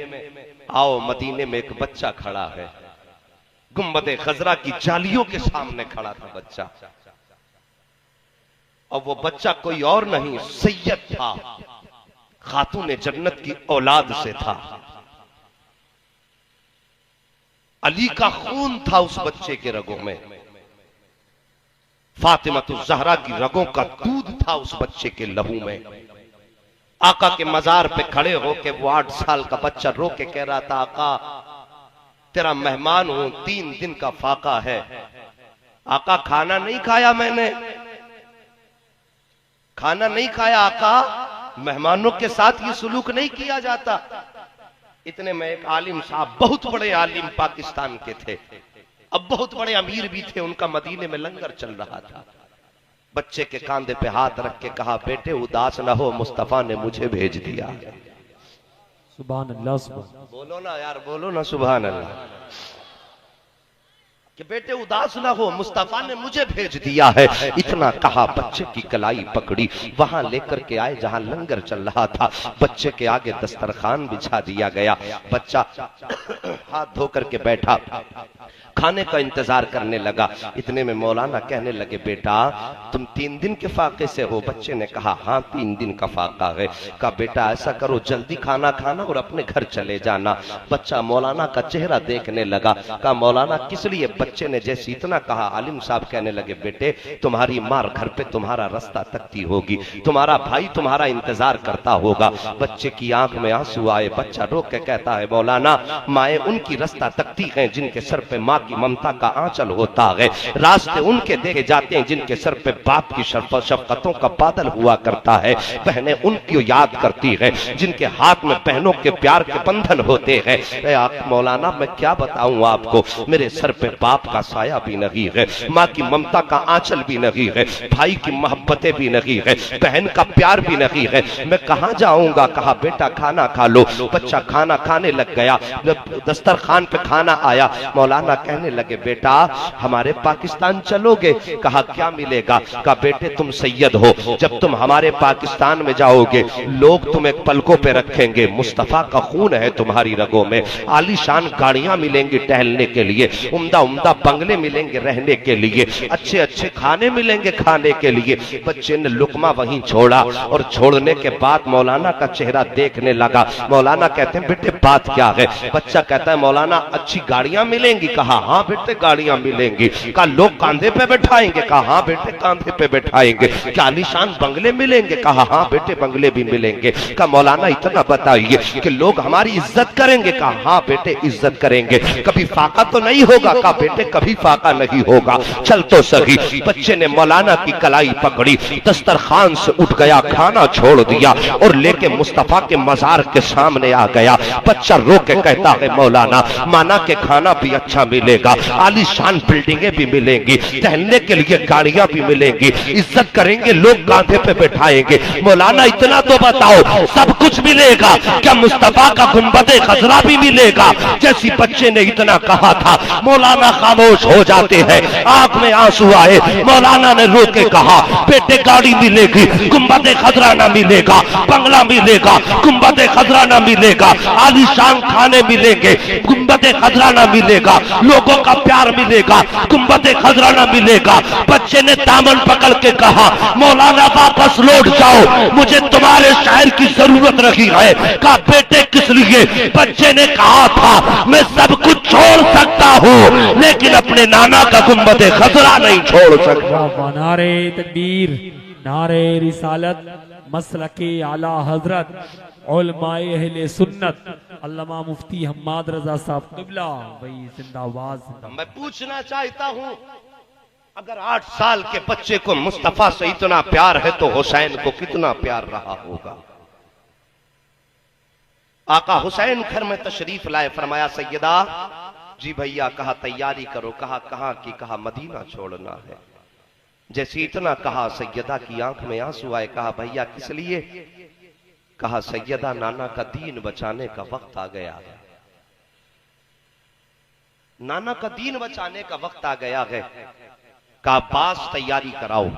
आओ, मदीने में एक बच्चा खड़ा है, गुंबदे खजरा की जालियों के सामने खड़ा था बच्चा, और वो बच्चा कोई और नहीं, सैयद था, खातून जन्नत की औलाद से था। अली का खून था उस बच्चे के रगों में, फातिमा ज़हरा की रगों का दूध था उस बच्चे के लहू में। आका के मजार पे खड़े होके वो 8 साल का बच्चा रो के कह रहा था, आका तेरा मेहमान हूं, 3 दिन का फाका है। आका खाना नहीं खाया मैंने, खाना नहीं खाया आका, मेहमानों के साथ ये सुलूक नहीं किया जाता। इतने में एक आलिम साहब, बहुत बड़े आलिम पाकिस्तान के थे, अब बहुत बड़े अमीर भी थे, उनका मदीने में लंगर चल रहा था। बच्चे के कांधे पे हाथ रख के कहा, बेटे उदास ना हो, मुस्तफा ने मुझे भेज दिया। सुभान अल्लाह, सुभान। बोलो ना यार, बोलो ना सुभान अल्लाह। कि बेटे उदास ना हो, मुस्तफा ने मुझे भेज दिया है। इतना कहा, बच्चे की कलाई पकड़ी, वहां लेकर के आए जहां लंगर चल रहा था। बच्चे के आगे दस्तरखान बिछा दिया गया। बच्चा हाथ धो करके बैठा, खाने का इंतजार करने लगा। इतने में मौलाना कहने लगे, बेटा तुम 3 दिन के फाके से हो? बच्चे ने कहा, हाँ 3 दिन का फाका है। कहा, बेटा ऐसा करो, जल्दी खाना खाना और अपने घर चले जाना। बच्चा मौलाना का चेहरा देखने लगा। कहा, मौलाना किस लिए? बच्चे ने जैसे इतना कहा, आलिम साहब कहने लगे, बेटे तुम्हारी माँ घर पे तुम्हारा रास्ता तकती होगी, तुम्हारा भाई तुम्हारा इंतजार करता होगा। बच्चे की आंख में आंसू आए। बच्चा रो के कहता है, मौलाना माए उनकी रास्ता तकती हैं जिनके सर पे माँ की ममता का आंचल होता है, रास्ते उनके देखे जाते हैं जिनके सर पे बाप की शफकतों का बादल हुआ करता है। बहनें उनकी याद करती है जिनके हाथ में बहनों के प्यार के बंधन होते हैं। मौलाना मैं क्या बताऊं आपको, मेरे सर पे बाप बाप का साया भी नहीं है, माँ की ममता का आंचल भी नहीं है, भाई की मोहब्बतें भी नहीं है, बहन का प्यार भी नहीं है। मैं कहाँ जाऊंगा? कहा बेटा खाना खा लो। बच्चा खाना खाने लग गया। दस्तरखान पे खाना आया, मौलाना कहने लगे बेटा हमारे पाकिस्तान चलोगे? कहा क्या मिलेगा? कहा बेटे तुम सैयद हो, जब तुम हमारे पाकिस्तान में जाओगे लोग तुम्हें पलकों पे रखेंगे, मुस्तफा का खून है तुम्हारी रगों में। आलीशान गाड़ियां मिलेंगी टहलने के लिए, उम्दा उम्दा बंगले मिलेंगे रहने के लिए, अच्छे अच्छे खाने मिलेंगे खाने के लिए। बच्चे ने लुकमा वहीं छोड़ा और छोड़ने के बाद मौलाना का चेहरा देखने लगा। मौलाना कहते हैं बेटे बात क्या है? बच्चा कहता है मौलाना अच्छी गाड़ियां मिलेंगी। कहा हाँ बेटे गाड़ियां मिलेंगी। कहा लोग कांधे पे बैठाएंगे? कहा हाँ बेटे कांधे पे बैठाएंगे। क्या आलीशान बंगले मिलेंगे? कहा हाँ बेटे बंगले भी मिलेंगे। कहा मौलाना इतना बताइए कि लोग हमारी इज्जत करेंगे? कहा हाँ बेटे इज्जत करेंगे। कभी फाका तो नहीं होगा? कहा बेटे कभी फाका नहीं होगा, चल तो सही। बच्चे ने मौलाना की कलाई पकड़ी, दस्तरखान से उठ गया, खाना छोड़ दिया और लेके मुस्तफा के मजार के सामने आ गया। बच्चा रो के कहता है मौलाना माना के खाना भी अच्छा मिलेगा, आलीशान बिल्डिंगें भी मिलेंगी, टहलने के लिए गाड़ियां भी मिलेंगी, इज्जत करेंगे लोग कांधे पे बैठाएंगे। मौलाना इतना तो बताओ सब कुछ मिलेगा, क्या मुस्तफा का गुंबदे खजरा भी मिलेगा? जैसी बच्चे ने इतना कहा था मौलाना खामोश हो जाते हैं, आंख में आंसू आए। मौलाना ने रो के कहा बेटे गाड़ी मिलेगी, गुंबदे खजरा ना मिलेगा, बंगला मिलेगा, गुंबदे खजरा ना मिलेगा, आलीशान खाने मिलेंगे, गुंबदे खजरा ना मिलेगा, लोगों का प्यार मिलेगा, गुंबदे खजरा ना मिलेगा। बच्चे ने दामन पकड़ के कहा मौलाना वापस लौट जाओ, मुझे तुम्हारे शायर की जरूरत रही है। कहा बेटे किस लिए? बच्चे ने कहा था मैं सब कुछ छोड़ सकता हूँ लेकिन अपने नाना का गुंबदे खजरा नहीं छोड़ सकता। नारे तकबीर, नारे रिसालत, मसलके आला हजरत, उलमाए अहले सुन्नत, अल्लामा मुफ्ती हम्माद रजा साहब क़िबला वही जिंदाबाद। मैं पूछना चाहता हूं अगर 8 साल के बच्चे को मुस्तफा से इतना प्यार है तो हुसैन को कितना प्यार रहा होगा? आका हुसैन घर में तशरीफ लाए, फरमाया सैयदा जी भैया। कहा तैयारी करो। कहा कहां की? कहा मदीना छोड़ना है। जैसे इतना कहा सैयदा की आंख में आंसू आए। कहा भैया किस लिए? कहा सैयदा नाना का दीन बचाने का वक्त आ गया है, नाना का दीन बचाने का वक्त आ गया है। कहा अब्बास तैयारी कराओ,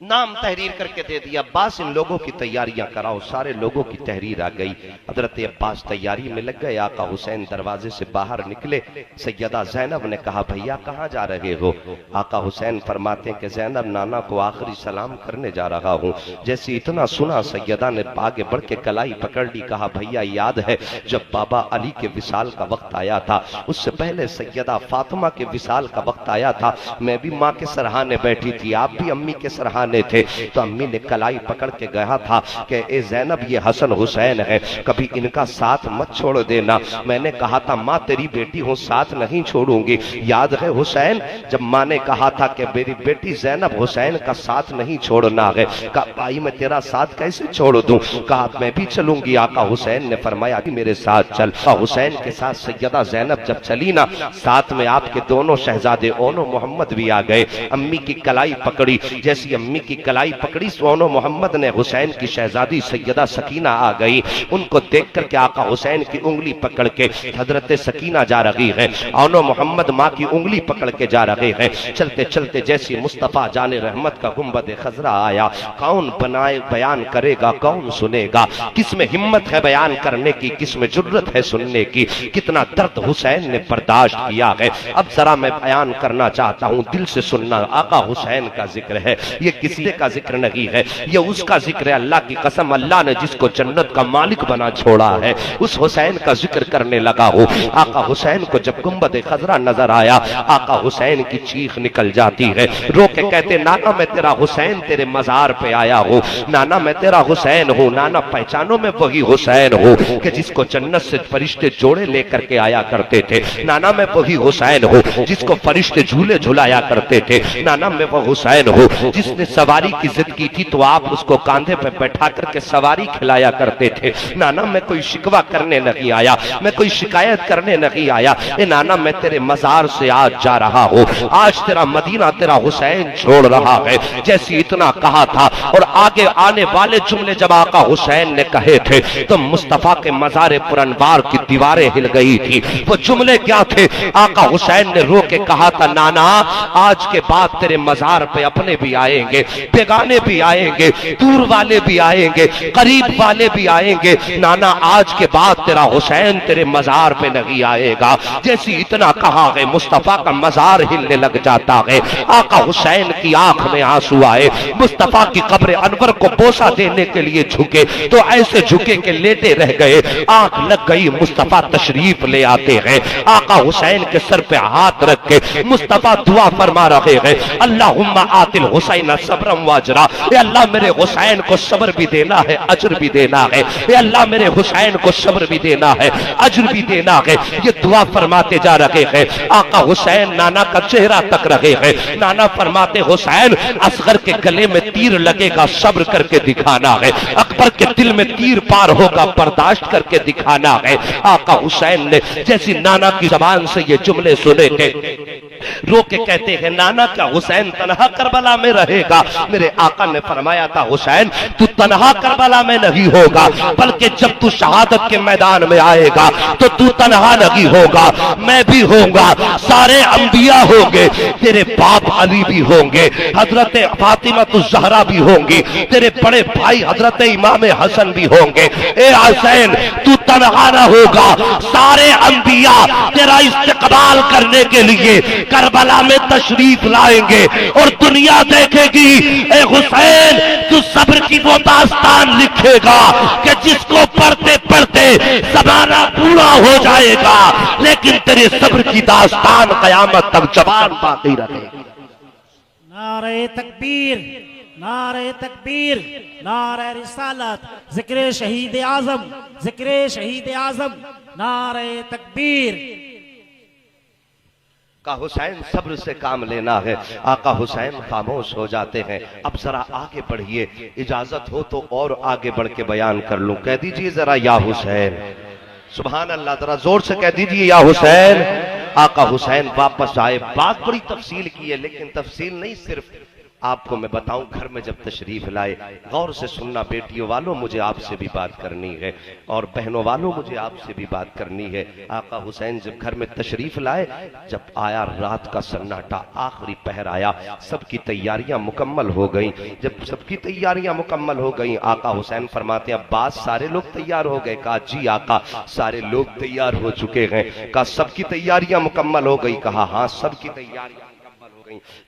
नाम तहरीर करके दे दिया। अब्बास इन लोगों की तैयारियां कराओ। सारे लोगों की तहरीर आ गई। हजरत अब्बास तैयारी में लग गए। आका हुसैन दरवाजे से बाहर निकले। सैयदा जैनब ने कहा भैया कहां जा रहे हो? आका हुसैन फरमाते हैं कि जैनब नाना को आखिरी सलाम करने जा रहा हूं। जैसे इतना सुना सैयदा ने आगे बढ़ के कलाई पकड़ ली। कहा भैया याद है जब बाबा अली के विसाल का वक्त आया था, उससे पहले सैयदा फातिमा के विसाल का वक्त आया था, मैं भी माँ के सरहाने बैठी थी, आप भी अम्मी के सरहाने थे, तो अम्मी ने कलाई पकड़ के कहा था कि ए जैनब ये हसन हुसैन है, कभी इनका साथ मत छोड़ देना। मैंने कहा था माँ तेरी बेटी हूँ साथ नहीं छोड़ूंगी। याद है हुसैन जब माँ ने कहा था कि मेरी बेटी जैनब हुसैन का साथ नहीं छोड़ना है? कहा भाई मैं तेरा साथ कैसे छोड़ दूं? कहा मैं भी चलूंगी। आका हुसैन ने फरमाया कि मेरे साथ चल। हुसैन के साथ सैयदा जैनब जब चली ना, साथ में आपके दोनों शहजादे ओनो मोहम्मद भी आ गए। अम्मी की कलाई पकड़ी, जैसी अम्मी की कलाई पकड़ी सोनो मोहम्मद ने हुसैन की शहजादी सैयदा सकीना आ गई। उनको देख करके आका हुसैन की उंगली पकड़ के हजरत सकीना जा रही है, ओनो मोहम्मद माँ की उंगली पकड़ के जा रहे हैं। चलते चलते जैसी मुस्तफा जाने रहमत का गुंबद खजरा आया, कौन बनाए बयान करेगा, कौन सुनेगा? किसमें हिम्मत है बयान करने की, किसमें जुर्रत है सुनने की? कितना दर्द हुसैन ने बर्दाश्त किया है। अब जरा मैं बयान करना चाहता हूँ, दिल से सुनना। आका हुसैन का जिक्र है, ये किसी का जिक्र नहीं है, ये उसका जिक्र है। अल्लाह की कसम अल्लाह ने जिसको जन्नत का मालिक बना छोड़ा है उस हुसैन का जिक्र करने लगा हो। आका हुसैन को जब गुंबद खजरा नजर आया, आका हुसैन की चीख निकल जाती है। रो के कहते नाना मैं तेरा हुसैन तेरे मजार पे आया हूँ, नाना मैं तेरा हुसैन हूँ, नाना पहचानो मैं वही हुसैन हूँ कि जिसको जन्नत से फरिश्ते जोड़े लेकर के आया करते थे। नाना मैं वही हुसैन हूँ जिसको फरिश्ते झूले झुलाया करते थे। नाना मैं वो हुसैन हूँ जिसने सवारी की जिद की थी तो आप उसको कांधे पे बैठा करके सवारी खिलाया करते थे। नाना मैं कोई शिकवा करने नहीं आया, मैं कोई शिकायत करने नहीं आया। ए नाना मैं तेरे मजार से आज जा रहा हूँ, आज तेरा मदीना तेरा हुसैन छोड़ रहा है। जैसे इतना कहा था और आगे आने वाले जुमले जब आका हुसैन ने कहे थे तो मुस्तफा के मजार पुरनवार की दीवारें हिल गई थी। वो जुमले क्या थे? आका हुसैन ने रो के कहा था नाना आज के बाद तेरे मजार पे अपने भी आएंगे, बेगाने भी आएंगे, दूर वाले भी आएंगे, करीब वाले भी आएंगे। नाना आज के बाद तेरा हुसैन तेरे मजार पे नहीं आएगा। जैसे इतना कहा है मुस्तफा का मजार हिलने लग जाता है। आका हुसैन की आंख में आंसू आए। मुस्तफा की कब्र अनवर को बोसा देने के लिए झुके तो ऐसे झुके के लेटे रह गए। आंख लग गई, मुस्तफा तशरीफ ले आते हैं। आका हुसैन के सर पे हाथ रख के मुस्तफा दुआ फरमा रहे हैं, अल्लाहुम्मा आतिल हुसैन सब्रम वाजरा। ए अल्लाह मेरे हुसैन को सब्र भी देना है, अजर भी देना है। ए अल्लाह मेरे हुसैन को सब्र भी देना है, अजर भी देना है। ये दुआ फरमाते जा रहे हैं। आका हुसैन नाना का चेहरा तक रहे हैं। नाना फरमाते हुसैन असगर के गले में तीर लगेगा, सब्र करके दिखाना है। अकबर के दिल में तीर पार होगा, बर्दाश्त करके दिखाना है। आका हुसैन ने जैसी नाना की जबान से ये जुमले सुने थे रो के कहते हैं नाना क्या हुसैन तनहा करबला में रहेगा? मेरे आका ने फरमाया था हुसैन तू तनहा करबला में नहीं होगा, बल्कि जब तू शहादत के मैदान में आएगा तो तू तनहा नहीं होगा, मैं भी होऊंगा, सारे अंबिया होंगे, तेरे बाप अली भी होंगे, हजरत फातिमा तो ज़हरा भी होंगी, तेरे बड़े भाई हजरत इमाम हसन भी होंगे। ए हुसैन तू तनहा न होगा, सारे अंबिया तेरा इस्तेकबाल करने के लिए करबला में तशरीफ लाएंगे और दुनिया देखेगी। ए हुसैन तू सब्र की वो दास्तान लिखेगा कि जिसको पढ़ते पढ़ते ज़माना पूरा हो जाएगा, लेकिन तेरे सब्र की दास्तान कयामत तक जवान बाकी रहेगी। नारे तकबीर, नारे तकबीर, नारे रिसालत, जिक्र शहीद आजम, जिक्र शहीद आजम, नारे तकबीर। का हुसैन सब्र से काम लेना है। आका हुसैन खामोश हो जाते हैं। अब जरा आगे बढ़िए, इजाजत हो तो और आगे बढ़ के बयान कर लूं। कह दीजिए जरा या हुसैन, सुभान अल्लाह, जरा जोर से कह दीजिए या हुसैन। आका हुसैन वापस आए। बात बड़ी तफसील की है, लेकिन तफसील नहीं सिर्फ आपको मैं बताऊं, घर में जब तशरीफ लाए, गौर से सुनना बेटियों वालों, मुझे आपसे भी बात करनी है और बहनों वालों मुझे आपसे भी बात करनी है। आका हुसैन जब घर में तशरीफ लाए, जब आया रात का सन्नाटा, आखिरी पहर आया, सबकी तैयारियां मुकम्मल हो गई। जब सबकी तैयारियां मुकम्मल हो गई, आका हुसैन फरमाते हैं अब्बास सारे लोग तैयार हो गए? कहा जी आका सारे लोग तैयार हो चुके हैं। कहा सबकी तैयारियां मुकम्मल हो गई? कहा हाँ सबकी तैयारियां।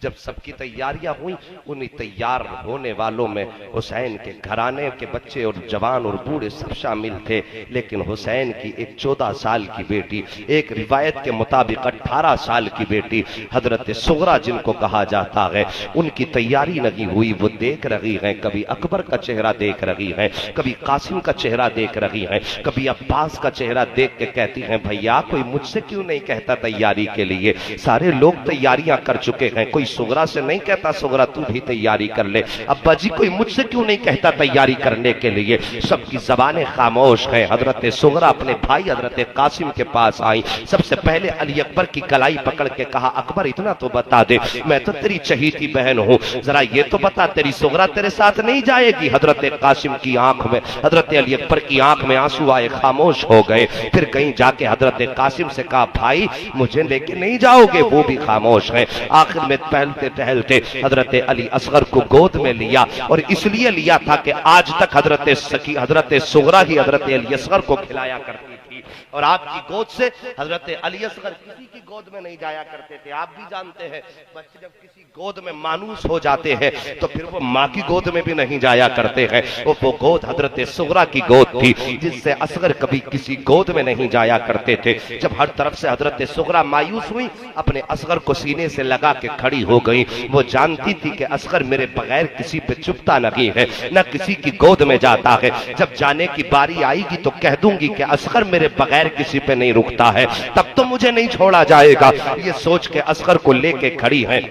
जब सबकी तैयारियां हुई, उन्हीं तैयार होने वालों में हुसैन के घराने के बच्चे और जवान और बूढ़े सब शामिल थे, लेकिन हुसैन की एक 14 साल की बेटी, एक रिवायत के मुताबिक 18 साल की बेटी हजरत सुगरा जिनको कहा जाता है, उनकी तैयारी नहीं हुई। वो देख रही हैं, कभी अकबर का चेहरा देख रही हैं, कभी कासिम का चेहरा देख रही हैं, कभी अब्बास का चेहरा देख के कहती हैं भैया कोई मुझसे क्यों नहीं कहता तैयारी के लिए? सारे लोग तैयारियां कर चुके हैं, कोई सुगरा से नहीं कहता सुगरा तू भी तैयारी कर ले? अब्बा जी कोई मुझसे क्यों नहीं कहता तैयारी करने के लिए? सबकी जबानें खामोश हैं। हजरत सुगरा अपने भाई हजरत कासिम के पास आई। सबसे पहले अली अकबर की कलाई पकड़ के कहा अकबर इतना तो बता दे, मैं तो तेरी चहीती बहन हूँ, जरा ये तो बता तेरी सुगरा तेरे साथ नहीं जाएगी? हजरत कासिम की आंख में, हजरत अली अकबर की आंख में आंसू आए, खामोश हो गए। फिर कहीं जाके हजरत कासिम से कहा भाई मुझे लेके नहीं जाओगे? वो भी खामोश है। आखिर में टहलते टहलते हजरत अली असगर को गोद में लिया, और इसलिए लिया था कि आज तक हजरत सुगरा ही हजरत अली असगर को खिलाया करती थी, और आपकी गोद से हजरत अली असगर किसी की गोद में नहीं जाया करते थे। आप भी जानते हैं बच्चे जब किसी गोद में मानूस हो जाते हैं तो फिर वो माँ की गोद में भी नहीं जाया करते हैं। वो गोद हजरत सुगरा की गोद थी, जिससे असगर कभी किसी गोद में नहीं जाया करते थे। जब हर तरफ से हजरत सुगरा मायूस हुई, अपने असगर को सीने से लगा के खड़ी हो गई। वो जानती थी कि असगर मेरे बगैर किसी पे चुपता नहीं है, न किसी की गोद में जाता है। जब जाने की बारी आएगी तो कह दूंगी कि असगर मेरे बगैर किसी पे नहीं रुकता है, तब तो मुझे नहीं छोड़ा जाएगा। ये सोच के असगर को लेके खड़ी है।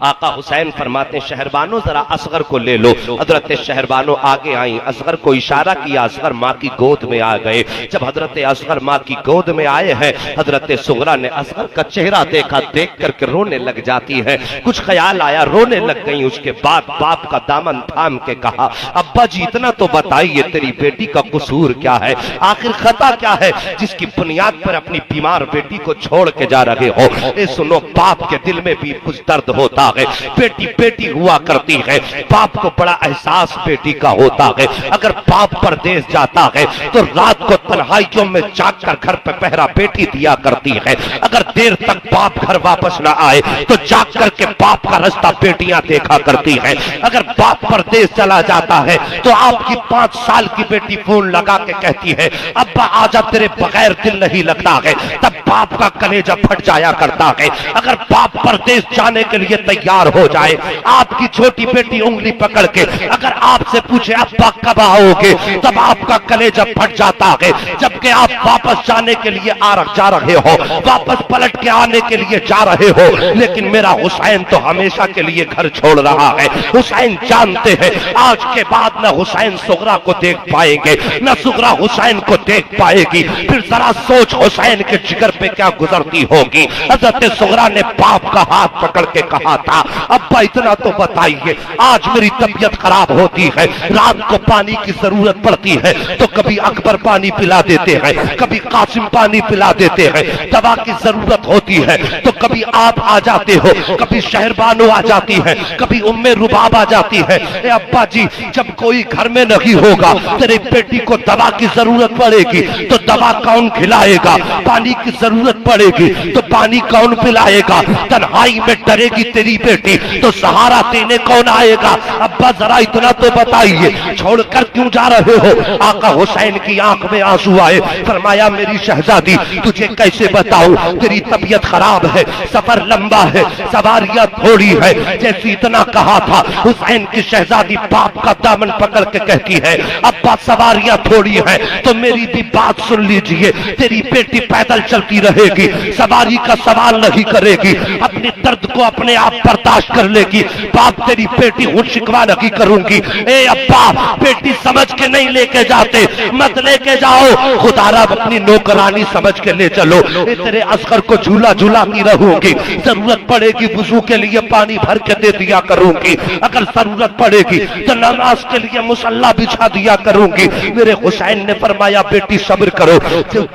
आका हुसैन फरमाते शहरबानो जरा असगर को ले लो। हजरत शहरबानो आगे आई, असगर को इशारा किया, असगर माँ की गोद में आ गए। जब हजरत असगर माँ की गोद में आए हैं, हजरत सुगरा ने असगर का चेहरा देखा, देख करके रोने लग जाती है। कुछ ख्याल आया, रोने लग गई। उसके बाद बाप का दामन थाम के कहा, अब्बा जी इतना तो बताइए तेरी बेटी का कसूर क्या है, आखिर खता क्या है जिसकी बुनियाद पर अपनी बीमार बेटी को छोड़ के जा रहे हो। ए सुनो, बाप के दिल में भी कुछ दर्द होता है। बेटी बेटी हुआ करती है, बाप को बड़ा एहसास बेटी का होता है। अगर बाप परदेश जाता है तो रात को तन्हाइयों में जागकर घर पर पहरा बेटी दिया करती है। अगर देर तक बाप घर वापस न आए तो जाग करके बाप का रास्ता बेटियां देखा करती है। अगर बाप परदेश चला जाता है तो आपकी 5 साल की बेटी फोन लगा के कहती है, अब्बा आजा तेरे बगैर दिल नहीं लगता है। तब बाप का कलेजा फट जाया करता है। अगर बाप परदेश जाने के लिए तैयार हो जाए, आपकी छोटी बेटी उंगली पकड़ के अगर आपसे पूछे अब्बा कब आओगे, तब आपका कलेजा फट जाता है। जबकि आप वापस जाने के लिए जा रहे हो, वापस पलट के आने के लिए जा रहे हो, लेकिन मेरा हुसैन तो हमेशा के लिए घर छोड़ रहा है। हुसैन जानते हैं आज के बाद न हुसैन सुगरा को देख पाएंगे, न सुगरा हुसैन को देख पाएगी। फिर जरा सोच हुसैन के जिगर पे क्या गुजरती होगी। हजरत सुगरा ने बाप का हाथ पकड़ के कहा था, अब्बा इतना तो बताइए, आज मेरी तबीयत खराब होती है, रात को पानी की जरूरत पड़ती है तो कभी अकबर पानी पिला देते हैं, कभी कासिम पानी पिला देते हैं। दवा की जरूरत होती है तो कभी आप आ जाते हो, कभी शहरबानो आ जाती है, कभी उम्मे रुबाब आ जाती है। ए अब्बा जी, जब कोई घर में नहीं होगा, तेरी बेटी को दवा की जरूरत पड़ेगी तो दवा कौन खिलाएगा, पानी की जरूरत पड़ेगी तो पानी कौन पिलाएगा, तन्हाई में डरेगी तेरी बेटी तो सहारा देने कौन आएगा। अब्बा जरा इतना तो बताइए, छोड़कर क्यों जा रहे हो। आका हुसैन की आंख में आंसू आए, फरमाया मेरी शहजादी तुझे कैसे बताऊं, तेरी तबीयत खराब है, सफर लंबा है, सवारियां थोड़ी है। जैसे इतना कहा था, हुसैन की शहजादी बाप का दामन पकड़ के कहती है, अब्बा सवारियां थोड़ी है तो मेरी भी बात सुन लीजिए, तेरी बेटी पैदल चलती रहेगी, सवारी का सवाल नहीं करेगी, अपने दर्द को अपने आप बर्दाश्त कर लेगी। बाप तेरी बेटी हूं शिकवा नहीं करूंगी। ए अब्बा, बेटी समझ के नहीं लेके जाते, मत लेके जाओ, खुदारा अपनी नौकरानी समझ के ले चलो। तेरे असगर को झूला झूलाती रहूंगी, जरूरत पड़ेगी वुजू के लिए पानी भर के दे दिया करूंगी, अगर जरूरत पड़ेगी तो नमाज के लिए मुसल्ला बिछा दिया करूंगी। मेरे हुसैन ने फरमाया बेटी सब्र करो,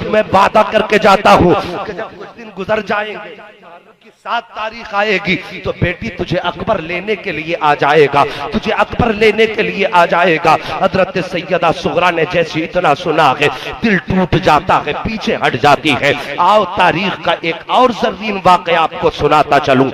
मैं वादा करके जाता हूँ जब कुछ दिन गुजर जाएंगे, 7 तारीख आएगी तो बेटी तुझे अकबर लेने के लिए आ जाएगा, तुझे अकबर लेने के लिए आ जाएगा। हजरत सैयदा सुगरा ने जैसे इतना सुना है, दिल टूट जाता है, पीछे हट जाती है। आओ तारीख का एक और जर्रीन वाकया आपको सुनाता चलूं।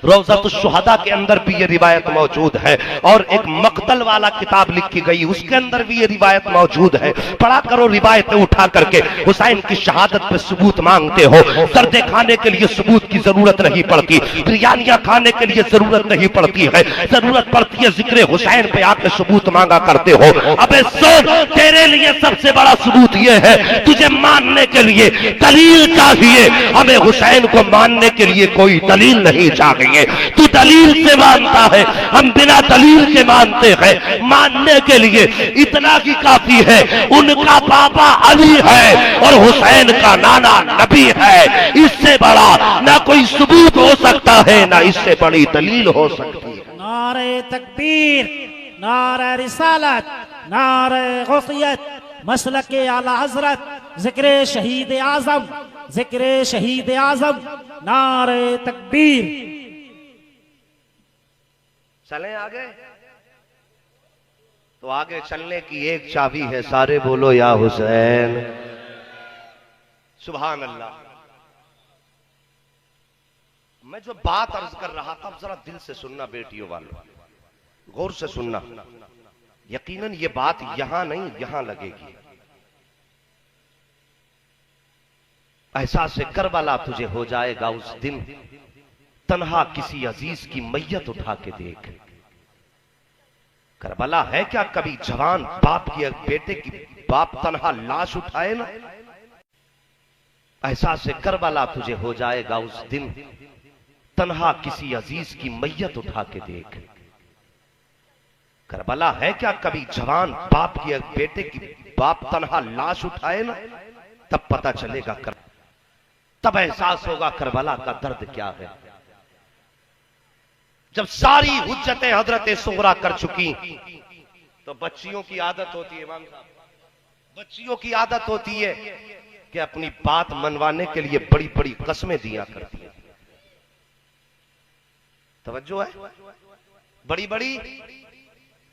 रौज़तुश शुहदा के अंदर भी ये रिवायत मौजूद है और एक मक्तल वाला किताब लिखी गई, उसके अंदर भी ये रिवायत मौजूद है। पढ़ा करो रिवायतें उठा करके, हुसैन की शहादत पे सबूत मांगते हो, दर्दे खाने के लिए सबूत की जरूरत नहीं पड़ती, बिरयानियां खाने के लिए जरूरत नहीं पड़ती है, जरूरत पड़ती है जिक्र हुसैन पे आके सबूत मांगा करते हो। अबे सुन, तेरे लिए सबसे बड़ा सबूत यह है, तुझे मानने के लिए दलील चाहिए, हमें हुसैन को मानने के लिए कोई दलील नहीं चाहिए। तू दलील से मानता है, हम बिना दलील के मानते हैं। मानने के लिए इतना ही काफी है, उनका पापा अली है और हुसैन का नाना नबी है, इससे बड़ा ना कोई सबूत हो सकता है, ना इससे बड़ी दलील हो सकती है। नारे तकबीर, नारे रिसालत, नारे गौसियत, मसलक आला हजरत, जिक्र शहीद आजम, जिक्र शहीद आजम, नारे तकबीर। चलें आगे, तो आगे चलने की एक चाबी है, सारे बोलो या हुसैन। सुभान अल्लाह। मैं जो बात अर्ज कर रहा था, जरा दिल से सुनना बेटियों वालों, गौर से सुनना। यकीनन ये बात यहां नहीं यहां लगेगी। एहसास करबला तुझे हो जाएगा उस दिन, तन्हा किसी अजीज की मैयत उठा के देख। करबला है क्या कभी जवान बाप की बेटे की बाप तन्हा लाश उठाए ना। एहसास करबला तुझे हो जाएगा उस दिन, तन्हा किसी अजीज की मैयत उठा के देख। करबला है क्या कभी जवान बाप की बेटे की बाप तन्हा लाश उठाए ना, तब पता चलेगा तब एहसास होगा करबला का दर्द क्या है। जब सारी हुज्जतें हजरत सुगरा कर चुकी तो बच्चियों की आदत होती है, इमाम साहब, बच्चियों की आदत होती है कि अपनी बात मनवाने के लिए बड़ी बड़ी कस्में दिया करती है। तवज्जो है, बड़ी बड़ी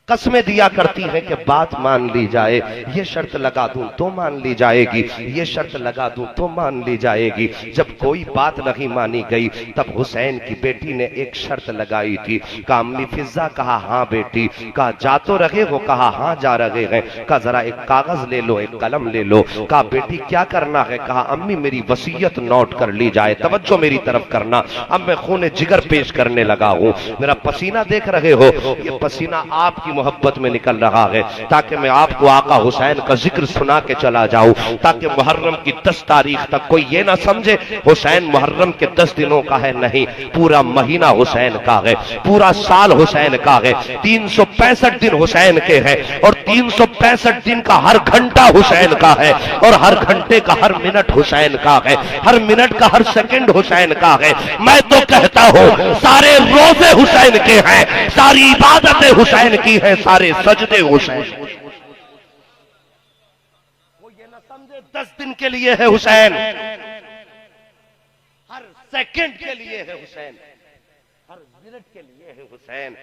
कस्में दिया करती हैं कि बात मान ली जाए, ये शर्त लगा दूं तो मान ली जाएगी, ये शर्त लगा दूं तो मान ली जाएगी। जब कोई बात नहीं मानी गई तब हुसैन की बेटी ने एक शर्त लगाई थी। कहा अम्मी फिजा, कहा हाँ बेटी। कहा जा तो रहे हो, कहा हाँ जा रहे हैं। कहा जरा एक कागज ले लो, एक कलम ले लो। कहा बेटी क्या करना है? कहा अम्मी मेरी वसीयत नोट कर ली जाए, तवज्जो मेरी तरफ करना। अब मैं खून जिगर पेश करने लगा हूं, मेरा पसीना देख रहे हो, ये पसीना आपकी मोहब्बत में निकल रहा है ताकि मैं आपको आका हुसैन का जिक्र सुना के चला जाऊं, ताकि मुहर्रम की 10 तारीख तक कोई ये ना समझे हुसैन मुहर्रम के 10 दिनों का है। नहीं, पूरा महीना हुसैन का है, पूरा साल हुसैन का है, 365 दिन हुसैन के हैं और 365 दिन का हर घंटा हुसैन का है और हर घंटे का हर मिनट हुसैन का है, हर मिनट का हर सेकंड हुसैन का है। मैं तो कहता हूं सारे रोजे हुसैन के हैं, सारी इबादतें हुसैन की है, सारे सजदे हुसैन। वो ये ना समझे 10 दिन के लिए है हुसैन, हर सेकंड के लिए है हुसैन, हर मिनट के लिए है हुसैन।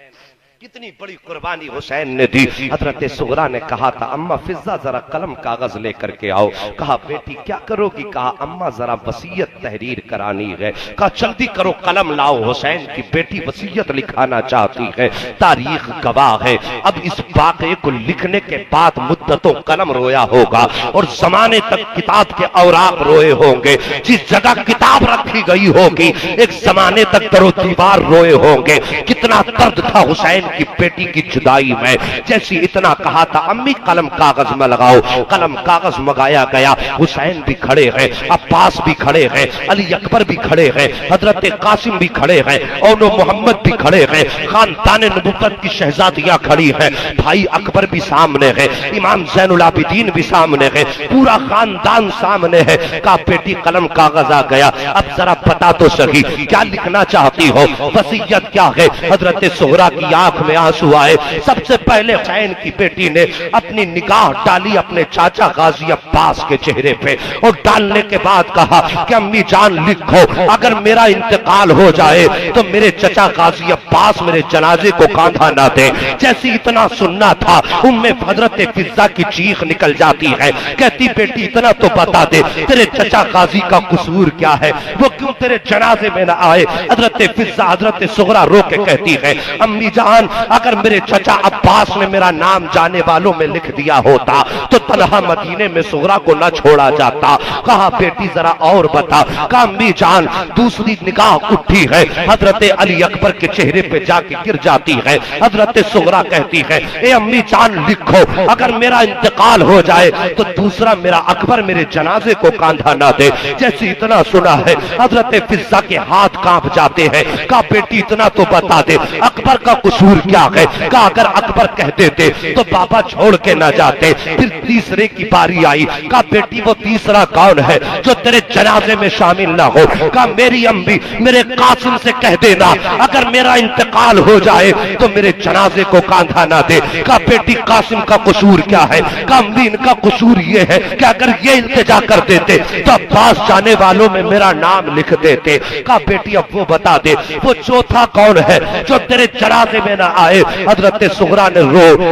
कितनी बड़ी कुर्बानी हुसैन ने दी। हजरत सुगरा ने कहा था अम्मा फिजा जरा कलम कागज लेकर के आओ। कहा बेटी क्या करोगी? कहा अम्मा जरा वसीयत तहरीर करानी है। कहा जल्दी करो कलम लाओ, हुसैन की बेटी वसीयत लिखाना चाहती है। तारीख गवाह है, अब इस वाक़े को लिखने के बाद मुद्दतों कलम रोया होगा और जमाने तक किताब के औराक रोए होंगे। जिस जगह किताब रखी गई होगी एक जमाने तक दरो दीवार रोए होंगे। कितना दर्द था हुसैन की बेटी की जुदाई में। जैसी इतना कहा था अम्मी कलम कागज में लगाओ, कलम कागज मंगाया गया। हुसैन भी खड़े हैं, अब्बास भी खड़े हैं, अली अकबर भी खड़े हैं, हजरत कासिम भी खड़े हैं, और मोहम्मद भी खड़े हैं, खानदान नबुव्वत की शहजादियां खड़ी हैं, भाई अकबर भी सामने है, इमाम ज़ैनुल आबिदीन भी सामने है, पूरा खानदान सामने है। कहा बेटी कलम कागज आ गया, अब जरा बता तो सही क्या लिखना चाहती हो, वसीयत क्या है? हजरत सुहरा की आंख में आंसू आए। सबसे पहले हुसैन की बेटी ने अपनी निगाह डाली अपने चाचा गाजी अब्बास के चेहरे पे और डालने के बाद कहा कि अम्मी जान लिखो, अगर मेरा इंतकाल हो जाए तो मेरे चाचा गाजी अब्बास मेरे जनाजे को कांधा ना दे। जैसे इतना सुनना था उम्मे हजरत फिजा की चीख निकल जाती है, कहती बेटी इतना तो बता दे तेरे चाचा गाजी का कसूर क्या है, वो क्यों तेरे जनाजे में ना आए? हजरत फिजा हजरत सुगरा रो के कहती है अम्मी जान अगर मेरे चचा अब्बास ने मेरा नाम जाने वालों में लिख दिया होता तो तन्हा मदीने में सुगरा को न छोड़ा जाता। कहा बेटी जरा और बता। कहा अम्मी जान दूसरी निगाह उठी है, हजरत अली अकबर के चेहरे पे जाके गिर जाती है। हजरत सुगरा कहती है ए अम्मी जान लिखो, अगर मेरा इंतकाल हो जाए तो दूसरा मेरा अकबर मेरे जनाजे को कांधा ना दे। जैसे इतना सुना है हजरत फिजा के हाथ कांप जाते हैं। कहा बेटी इतना तो बता दे अकबर का कसूर क्या है? कहा अगर अकबर कह देते तो बाबा छोड़ के ना जाते। फिर तीसरे की बारी आई। कहा बेटी वो तीसरा कौन है जो तेरे जनाजे में शामिल ना हो? कहा मेरी अम्मी मेरे कासिम से कह देना अगर मेरा इंतकाल हो जाए तो मेरे जनाजे को कांधा ना दे। कहा बेटी कासिम का कसूर क्या है? कहा अम्मी इनका कसूर ये है कि अगर ये इल्तिजा कर देते तो अब्बास जाने वालों में मेरा नाम लिख देते। कहा बेटी अब वो बता दे वो चौथा कौन है जो तेरे जनाजे में ना आए? हजरत सुगरा ने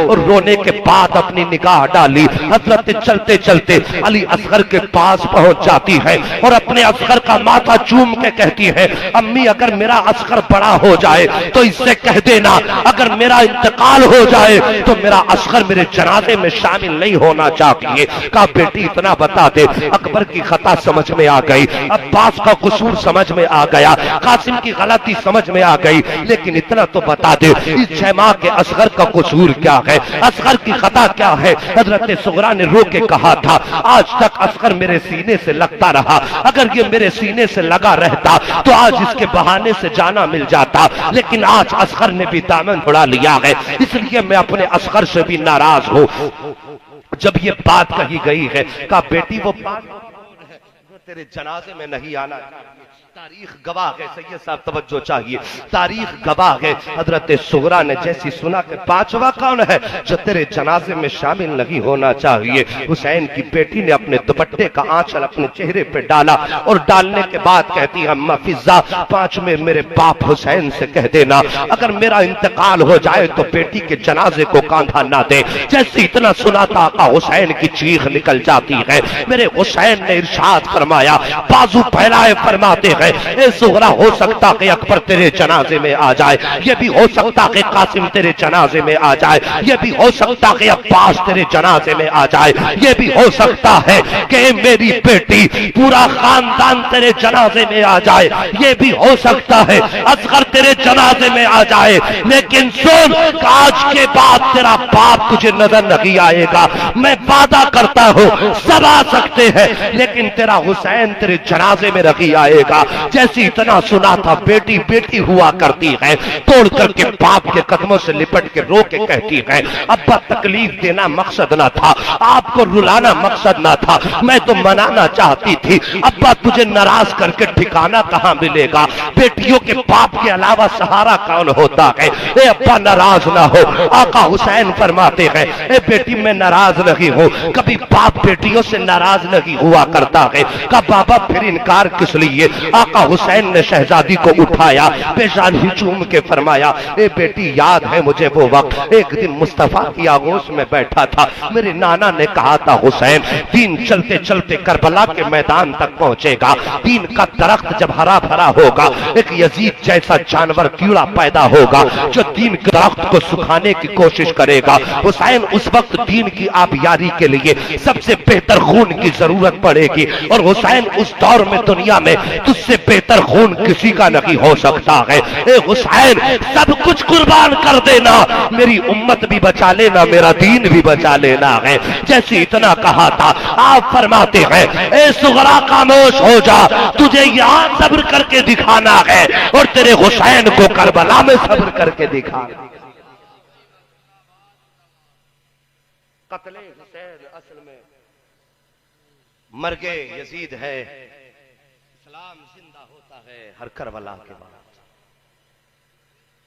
और रोने के बाद अपनी निगाह डाली। हजरत चलते चलते अली असगर के पास पहुंच जाती है और अपने असगर का माथा चूम के कहती है अम्मी अगर मेरा असगर बड़ा हो जाए तो इससे कह देना अगर मेरा इंतकाल हो जाए तो मेरा असगर मेरे जनाजे में शामिल नहीं होना चाहिए। कहा बेटी इतना बता दे अकबर की खता समझ में आ गई, अब्बास का कसूर समझ में आ गया, कासिम की गलती समझ में आ गई, लेकिन इतना तो बता दे इस जयमा के असगर का कसूर क्या है, असगर की खता क्या है। हजरत सुगरा ने रो के कहा था, आज तक असगर मेरे सीने से लगता रहा, अगर ये मेरे सीने से लगा रहता तो आज इसके बहाने से जाना मिल जाता, लेकिन आज असगर ने भी दामन उड़ा लिया है, इसलिए मैं अपने असगर से भी नाराज हूं। जब ये बात कही गई है, कहा बेटी वो बात जो तेरे जनाजे में नहीं आना, तारीख गवाह है। सैयद साहब तवज्जो चाहिए, तारीख गवाह है। हजरत सुगरा ने जैसी सुना कि पांचवा कौन है जो तेरे जनाजे में शामिल नहीं होना चाहिए, हुसैन की बेटी ने अपने दुपट्टे का आंचल अपने चेहरे पे डाला और डालने के बाद कहती अम्मा फिजा, पांच में मेरे बाप हुसैन से कह देना अगर मेरा इंतकाल हो जाए तो बेटी के जनाजे को कांधा ना दे। जैसे इतना सुना था आका हुसैन की चीख निकल जाती है। मेरे हुसैन ने इरशाद फरमाया, बाजू फैलाए फरमाते हैं, ए सुगरा हो सकता कि अकबर तेरे जनाजे में आ जाए, ये भी हो सकता कि कासिम तेरे जनाजे में आ जाए, ये भी हो सकता कि अब्बास तेरे जनाजे में आ जाए, ये भी हो सकता है कि मेरी बेटी पूरा खानदान तेरे जनाजे में आ जाए, ये भी हो सकता है असगर तेरे जनाजे में आ जाए। लेकिन सुन, आज के बाद तेरा बाप तुझे नजर नहीं आएगा। मैं वादा करता हूं सब आ सकते हैं, लेकिन तेरा हुसैन तेरे जनाजे में नहीं आएगा। जैसी इतना सुना था, बेटी बेटी हुआ करती है, तोड़ करके बाप के कदमों से लिपट के रो के कहती है, अब्बा तकलीफ देना मकसद ना था, आपको रुलाना मकसद ना था, मैं तो मनाना चाहती थी। अब्बा तुझे नाराज करके ठिकाना कहां मिलेगा, बेटियों के बाप के अलावा सहारा कौन होता है। ए अब्बा नाराज ना हो। आका हुसैन फरमाते हैं, ए बेटी मैं नाराज नहीं हूं, कभी बाप बेटियों से नाराज नहीं हुआ करता है। का बाबा फिर इनकार किस लिए। आका हुसैन ने शहजादी को उठाया, पेशानी चूम के फरमाया, ए बेटी याद है मुझे वो वक्त, एक दिन मुस्तफा की आगोश में बैठा था, मेरे नाना ने कहा था हुसैन दीन चलते चलते करबला के मैदान तक पहुंचेगा, दीन का दरख्त जब हरा भरा होगा एक यजीद जैसा जानवर कीड़ा पैदा होगा जो दीन के दरख्त को सुखाने की कोशिश करेगा। हुसैन उस वक्त दीन की आबियारी के लिए सबसे बेहतर खून की जरूरत पड़ेगी, और हुसैन उस दौर में दुनिया में तुझसे बेहतर खून किसी का नहीं हो सकता है। ए हुसैन सब कुछ कुर्बान कर देना, मेरी उम्मत भी बचा लेना, मेरा दीन भी बचा लेना है। जैसे इतना कहा था, आप फरमाते हैं, ए सुगरा खामोश हो जा, तुझे यहां सब्र करके दिखाना है और तेरे हुसैन को करबला में सब्र करके दिखाना। कत्ले हुसैन असल में मरगे यजीद है, इस्लाम जिंदा होता है हर करबला के बाद।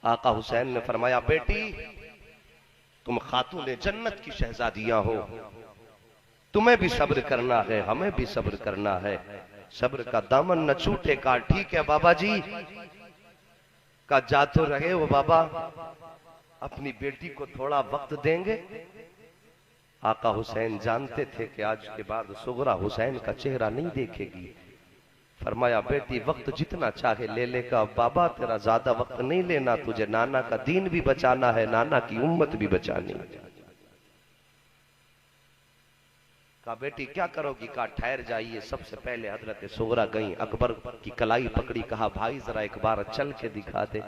आका हुसैन ने फरमाया, बेटी तुम खातून जन्नत की शहजादियां हो, तुम्हें भी सब्र करना है, हमें भी सब्र करना है, सब्र का दामन न छूटेगा। ठीक है बाबा जी का जा तो रहे वो बाबा, अपनी बेटी को थोड़ा वक्त देंगे। आका हुसैन जानते थे कि आज के बाद सुगरा हुसैन का चेहरा नहीं देखेगी। फरमाया, बेटी वक्त जितना चाहे ले लेगा, बाबा तेरा ज्यादा वक्त नहीं लेना, तुझे नाना का दीन भी बचाना है, नाना की उम्मत भी बचानी है। कहा बेटी क्या करोगी, कहा ठहर जाइए। सबसे पहले हजरत सुगरा गई, अकबर की कलाई पकड़ी, कहा भाई जरा एक बार चल के दिखा दे।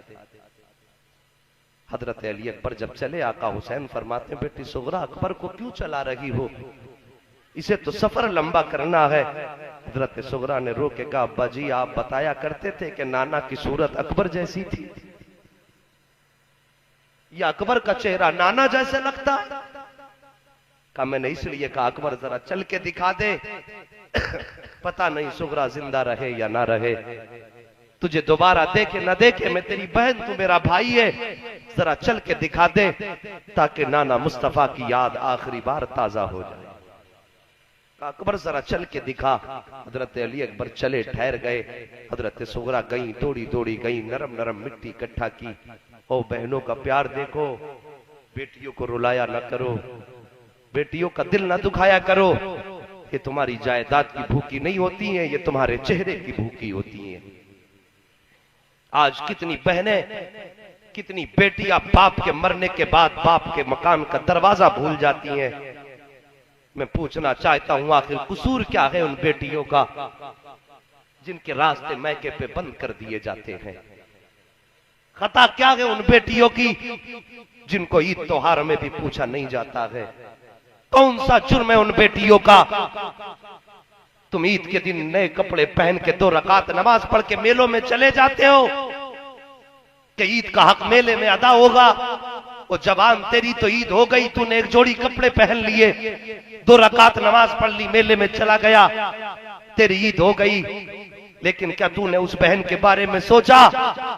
हजरत अली अकबर जब चले, आका हुसैन फरमाते, बेटी सुगरा अकबर को क्यों चला रही हो, इसे तो सफर लंबा करना है। हजरत सुगरा ने रो के कहा, अब्बा जी आप बताया करते थे कि नाना की सूरत अकबर जैसी थी, या अकबर का चेहरा नाना जैसे लगता। कहा मैंने इसलिए कहा अकबर जरा चल के दिखा दे, पता नहीं सुगरा जिंदा रहे या ना रहे, तुझे दोबारा देखे न देखे, मैं तेरी बहन तू मेरा भाई है, जरा चल के दिखा दे ताकि नाना मुस्तफा की याद आखिरी बार ताजा हो जाए। अकबर जरा चल के दिखा। हजरत अली अकबर चले, ठहर गए। हजरत सुगरा गई, दौड़ी दौड़ी गई, नरम नरम मिट्टी इकट्ठा की। ओ बहनों का प्यार देखो, बेटियों को रुलाया न करो, बेटियों का दिल न दुखाया करो, ये तुम्हारी जायदाद की भूखी नहीं होती है, ये तुम्हारे चेहरे की भूखी होती है। आज कितनी बहनें, कितनी बेटियां बाप के मरने के बाद बाप के मकान का दरवाजा भूल जाती हैं। मैं पूछना चाहता हूं आखिर कसूर क्या है उन बेटियों का जिनके रास्ते मैके पे बंद कर दिए जाते हैं। खता क्या है उन बेटियों की जिनको ईद त्योहार में भी पूछा नहीं जाता है? कौन सा जुर्म है उन बेटियों का? तुम ईद के दिन नए कपड़े पहन के 2 रकात नमाज पढ़ के मेलों में चले जाते हो कि ईद का हक मेले में अदा होगा। वो जवान तेरी तो ईद हो गई, तूने एक जोड़ी कपड़े पहन लिए, 2 रकात नमाज पढ़ ली, मेले में चला गया, तेरी ईद हो गई। लेकिन क्या तूने उस बहन के बारे में सोचा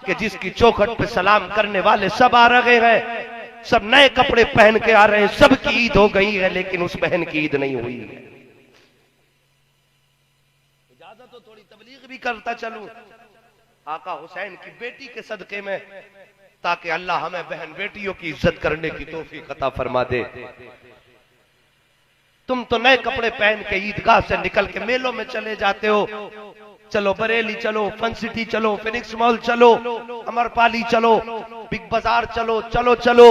कि जिसकी चौखट पे सलाम करने वाले सब आ रहे हैं, सब नए कपड़े पहन के आ रहे हैं, सबकी ईद हो गई है, लेकिन उस बहन की ईद नहीं हुई है। इजाजत तो थोड़ी तबलीग भी करता चलूं आका हुसैन की बेटी के सदके में, ताकि अल्लाह हमें बहन बेटियों की इज्जत करने की तौफीक अता फरमा दे। तुम तो नए कपड़े पहन के ईदगाह से निकल के मेलों में चले जाते हो। चलो बरेली चलो, फन सिटी चलो, फिनिक्स मॉल चलो, अमरपाली चलो, बिग बाजार चलो, चलो चलो,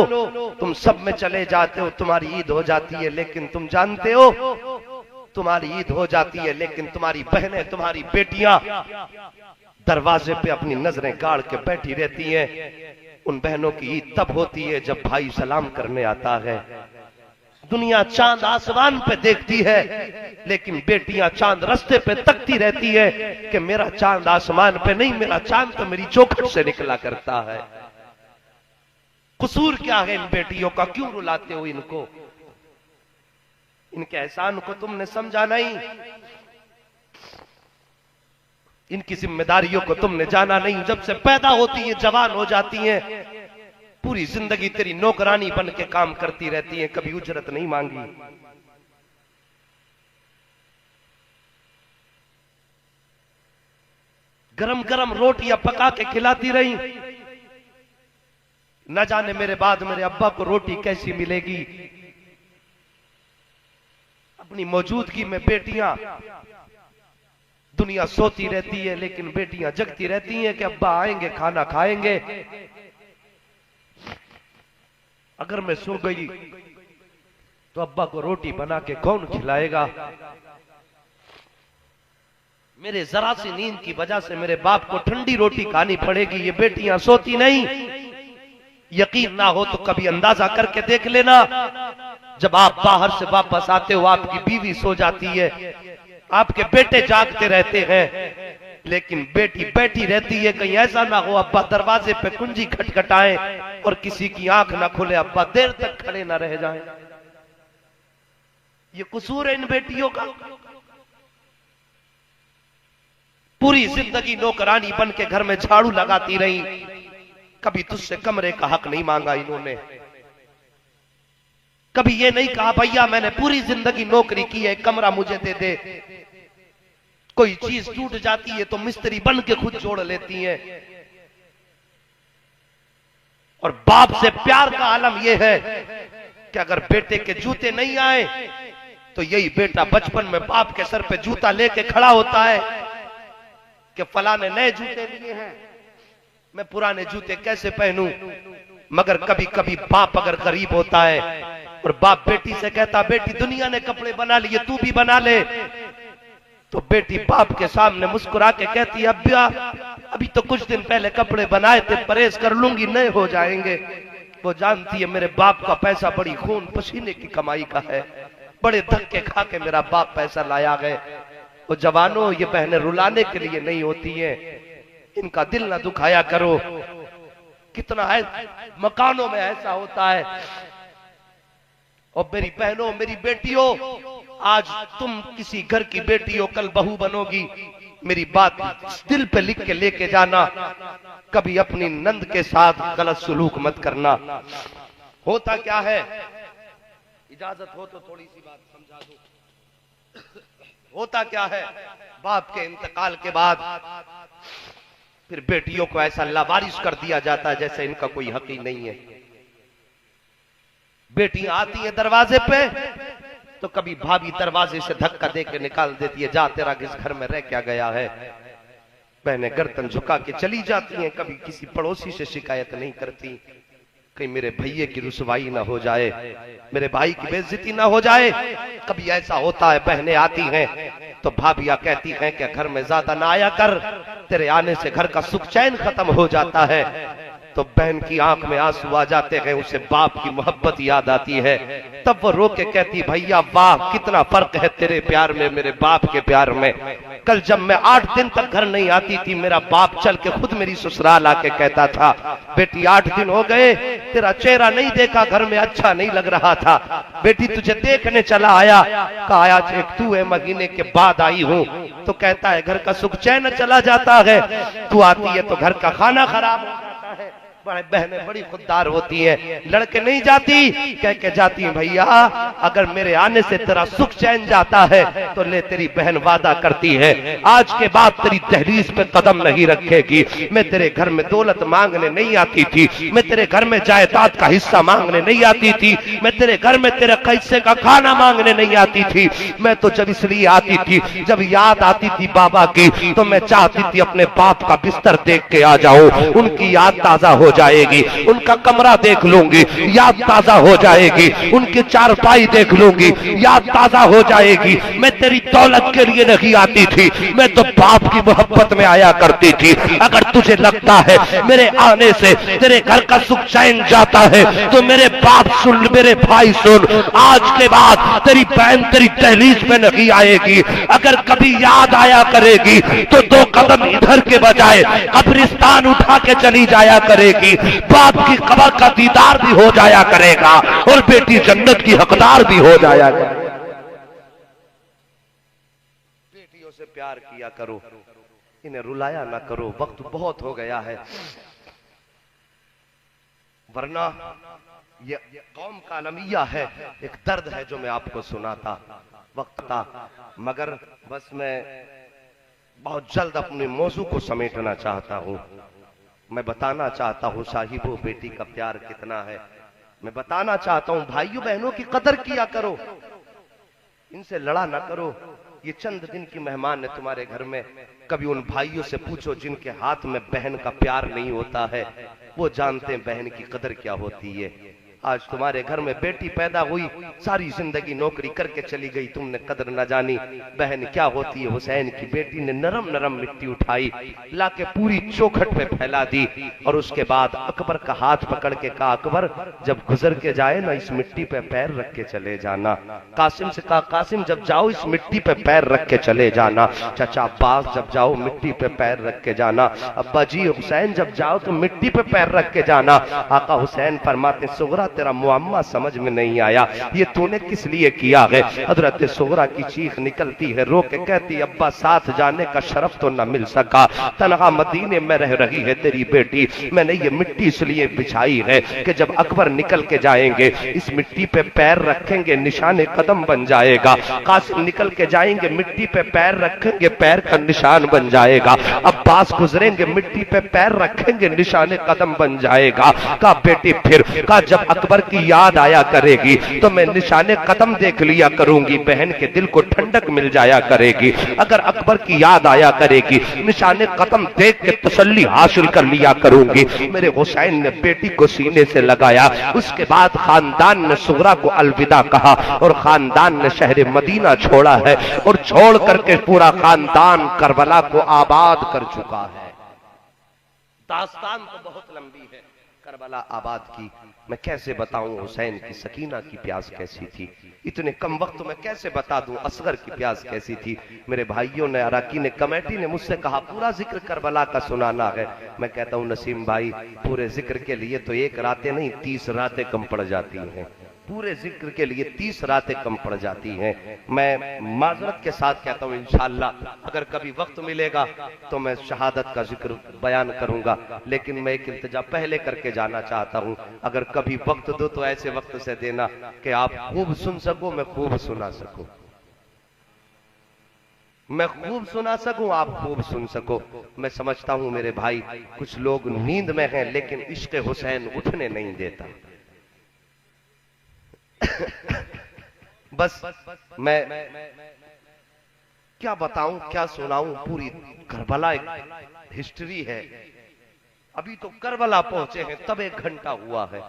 तुम सब में चले जाते हो, तुम्हारी ईद हो जाती है। लेकिन तुम जानते हो तुम्हारी ईद हो जाती है, लेकिन तुम्हारी बहनें, तुम्हारी बेटियां दरवाजे पे अपनी नजरें गाड़ के बैठी रहती हैं। उन बहनों की ईद तब होती है जब भाई सलाम करने आता है। दुनिया चांद आसमान पे देखती है, लेकिन बेटियां चांद रास्ते पे तकती रहती है कि मेरा चांद आसमान पे नहीं, मेरा चांद तो मेरी चौखट से निकला करता है। कसूर क्या है इन बेटियों का? क्यों रुलाते हो इनको? इनके एहसान को तुमने समझा नहीं, इनकी जिम्मेदारियों को तुमने जाना नहीं। जब से पैदा होती है, जवान हो जाती हैं, पूरी जिंदगी तेरी नौकरानी बन के काम करती रहती है, कभी उजरत नहीं मांगी। गरम गरम रोटियां पका के खिलाती रही। न जाने मेरे बाद मेरे अब्बा को रोटी कैसी मिलेगी। अपनी मौजूदगी में बेटियां, दुनिया सोती रहती है, लेकिन बेटियां जगती रहती हैं कि अब्बा आएंगे, खाना खाएंगे। अगर मैं सो गई तो अब्बा को रोटी बना के कौन खिलाएगा? मेरे जरा सी नींद की वजह से मेरे बाप को ठंडी रोटी खानी पड़ेगी। ये बेटियां सोती नहीं। यकीन ना हो तो कभी अंदाजा करके देख लेना, जब आप बाहर से वापस आते हो आपकी बीवी सो जाती है, आपके बेटे जागते रहते हैं, लेकिन बेटी बैठी रहती है। कहीं ऐसा ना हो अब्बा दरवाजे पे कुंजी खटखटाएं और किसी की आंख ना खुले, अब्बा देर तक खड़े ना रह जाएं। ये कसूर है इन बेटियों का। पूरी जिंदगी नौकरानी बन के घर में झाड़ू लगाती रही, कभी तुझसे कमरे का हक नहीं मांगा इन्होंने। कभी ये नहीं कहा भैया मैंने पूरी जिंदगी नौकरी की है, कमरा मुझे दे दे। कोई चीज टूट जाती है तो मिस्त्री बन के खुद जोड़ लेती हैं। और बाप से प्यार का आलम यह है कि अगर बेटे के जूते नहीं आए तो यही बेटा बचपन में बाप के सर पे जूता लेके खड़ा होता है कि फलाने नए जूते लिए हैं, मैं पुराने जूते कैसे पहनूं। मगर कभी कभी बाप अगर गरीब होता है और बाप बेटी से कहता बेटी दुनिया ने कपड़े बना लिए तू भी बना ले, तो बेटी बाप के सामने मुस्कुरा के कहती है अब्बा अभी तो कुछ दिन पहले कपड़े बनाए थे, परहेज कर लूंगी नए हो जाएंगे। वो जानती है मेरे बाप का पैसा बड़ी खून पसीने की कमाई का है, बड़े धक्के खा के मेरा बाप पैसा लाया है। वो जवानों ये बहनें रुलाने के लिए नहीं होती हैं, इनका दिल ना दुखाया करो। कितना है मकानों में ऐसा होता है। और मेरी बहनों मेरी बेटियों, आज तुम किसी घर की बेटी हो, कल बहू बनोगी। मेरी बात दिल पे लिख के लेके जाना, कभी अपनी नंद के साथ गलत सलूक मत करना। होता क्या है, इजाजत हो तो थोड़ी सी बात समझा दो। होता क्या है, बाप के इंतकाल के बाद फिर बेटियों को ऐसा लावारिस कर दिया जाता है जैसे इनका कोई हक ही नहीं है। बेटियां आती है दरवाजे पे तो कभी भाभी दरवाजे से धक्का देके निकाल देती है, जा तेरा किस घर में रह क्या गया है। बहनें गर्दन झुका के चली जाती हैं, कभी किसी पड़ोसी से शिकायत नहीं करती, कहीं मेरे भैये की रुसवाई ना हो जाए, मेरे भाई की बेइज्जती ना हो जाए। कभी ऐसा होता है बहनें आती हैं तो भाभियां कहती हैं कि घर में ज्यादा ना आया कर, तेरे आने से घर का सुख चैन खत्म हो जाता है। तो बहन की आंख में आंसू आ जाते हैं, उसे बाप की मोहब्बत याद आती है। तब वो रो के कहती, भैया वाह कितना फर्क है तेरे प्यार में मेरे बाप के प्यार में। कल जब मैं 8 दिन तक घर नहीं आती थी, मेरा बाप चल के खुद मेरी ससुराल आके कहता था, बेटी 8 दिन हो गए तेरा चेहरा नहीं देखा, घर में अच्छा नहीं लग रहा था, बेटी तुझे देखने चला आया। कहा आज एक तू है, महीने के बाद आई हूँ। तो कहता है घर का सुख चैन चला जाता है, तू आती है तो घर का खाना खराब हो जाता है। बहनें बड़ी खुददार होती हैं, लड़के नहीं जाती, कह के जाती हैं भैया अगर मेरे आने से तेरा सुख चैन जाता है तो ले तेरी बहन वादा करती है आज के बाद तेरी दहलीज पे कदम नहीं रखेगी। मैं तेरे घर में दौलत मांगने नहीं आती थी, मैं तेरे घर में जायदाद का हिस्सा मांगने नहीं आती थी, मैं तेरे घर में तेरे हिस्से का खाना मांगने नहीं आती थी। मैं तो जब इसलिए आती थी, जब याद आती थी बाबा की, तो मैं चाहती थी अपने बाप का बिस्तर देख के आ जाऊं, उनकी याद ताजा हो जाएगी, उनका कमरा देख लूंगी, याद ताजा हो जाएगी, उनकी चारपाई देख लूंगी, याद ताजा हो जाएगी। मैं तेरी दौलत के लिए नहीं आती थी, मैं तो बाप की मोहब्बत में आया करती थी। अगर तुझे लगता है मेरे आने से तेरे घर का सुख चैन जाता है तो मेरे बाप सुन, मेरे भाई सुन, आज के बाद तेरी बहन तेरी दहलीज में नहीं आएगी। अगर कभी याद आया करेगी तो 2 कदम इधर के बजाय कब्रिस्तान उठा के चली जाया करेगी, बाप की कब्र का दीदार भी हो जाया करेगा और बेटी जन्नत की हकदार भी हो जाया करेगा। बेटियों से प्यार किया करो, इन्हें रुलाया ना करो, वक्त बहुत हो गया है, वरना ये कौम का अलमिया है, एक दर्द है जो मैं आपको सुनाता। वक्त था मगर बस मैं बहुत जल्द अपने मौजू को समेटना चाहता हूँ। मैं बताना चाहता हूँ साहिबों बेटी का प्यार कितना है। मैं बताना चाहता हूँ भाइयों बहनों की कदर किया करो, इनसे लड़ा ना करो। ये चंद दिन की मेहमान है तुम्हारे घर में, कभी उन भाइयों से पूछो जिनके हाथ में बहन का प्यार नहीं होता है, वो जानते हैं बहन की कदर क्या होती है। आज तुम्हारे घर में बेटी पैदा हुई, सारी जिंदगी नौकरी करके चली गई, तुमने कदर न जानी बहन क्या होती है। हुसैन की बेटी ने नरम नरम मिट्टी उठाई, लाके पूरी चौखट पे फैला दी और उसके बाद अकबर का हाथ पकड़ के कहा, अकबर जब गुजर के जाए ना इस मिट्टी पे पैर रख के चले जाना। कासिम से कहा, कासिम जब जाओ इस मिट्टी पे पैर रख के चले जाना। चाचा अब्बास जब जाओ मिट्टी पे पैर रख के जाना। अब्बा जी हुसैन जब जाओ तो मिट्टी पे पैर रख के जाना। आका हुसैन फरमाते, सुगरा तेरा मुअम्मा समझ में नहीं आया, ये तूने किस लिए किया है। हजरत सुगरा की चीख निकलती है, रो के कहती, अब्बा साथ जाने का शरफ तो न मिल सका, तनहा मदीने में रह रही है तेरी बेटी। मैंने ये मिट्टी इसलिए बिछाई है कि जब अकबर निकल के जाएंगे इस मिट्टी पे पैर रखेंगे निशाने कदम बन जाएगा। कासिम निकल के जाएंगे मिट्टी पे पैर रखेंगे पैर का निशान बन जाएगा। अब्बास गुजरेंगे मिट्टी पे पैर रखेंगे निशाने कदम बन जाएगा। का बेटी फिर का जब अकबर की याद आया करेगी तो मैं निशाने कदम देख लिया करूंगी, बहन के दिल को ठंडक मिल जाया करेगी। अगर अकबर की याद आया करेगी निशाने कदम देख के तसल्ली हासिल कर लिया करूंगी। मेरे हुसैन ने बेटी को सीने से लगाया। उसके बाद खानदान ने सुगरा को अलविदा कहा और खानदान ने शहर मदीना छोड़ा है और छोड़ करके पूरा खानदान करबला को आबाद कर चुका है। दास्तान तो बहुत लंबी है करबला आबाद की, मैं कैसे बताऊं हुसैन की सकीना की प्यास कैसी थी, इतने कम वक्त में कैसे बता दूं असगर की प्यास कैसी थी। मेरे भाइयों ने अराकीन कमेटी ने मुझसे कहा पूरा जिक्र करबला का सुनाना है। मैं कहता हूं नसीम भाई पूरे जिक्र के लिए तो 1 रातें नहीं 30 रातें कम पड़ जाती हैं, पूरे जिक्र के लिए 30 रातें कम पड़ जाती हैं। मैं माजरत के साथ कहता हूं इंशाअल्लाह अगर कभी वक्त मिलेगा तो मैं शहादत का जिक्र बयान करूंगा, लेकिन मैं एक इल्तिजा पहले करके जाना चाहता हूं। अगर कभी वक्त दो तो ऐसे वक्त से देना कि आप खूब सुन सको, मैं खूब सुना सकूं, मैं खूब सुना सकूं, आप खूब सुन सको। मैं समझता हूं मेरे भाई कुछ लोग नींद में हैं लेकिन इश्क हुसैन उठने नहीं देता। बस मैं क्या बताऊं क्या सुनाऊं, पूरी करबला एक हिस्ट्री है। अभी तो करबला पहुंचे हैं तब 1 घंटा हुआ है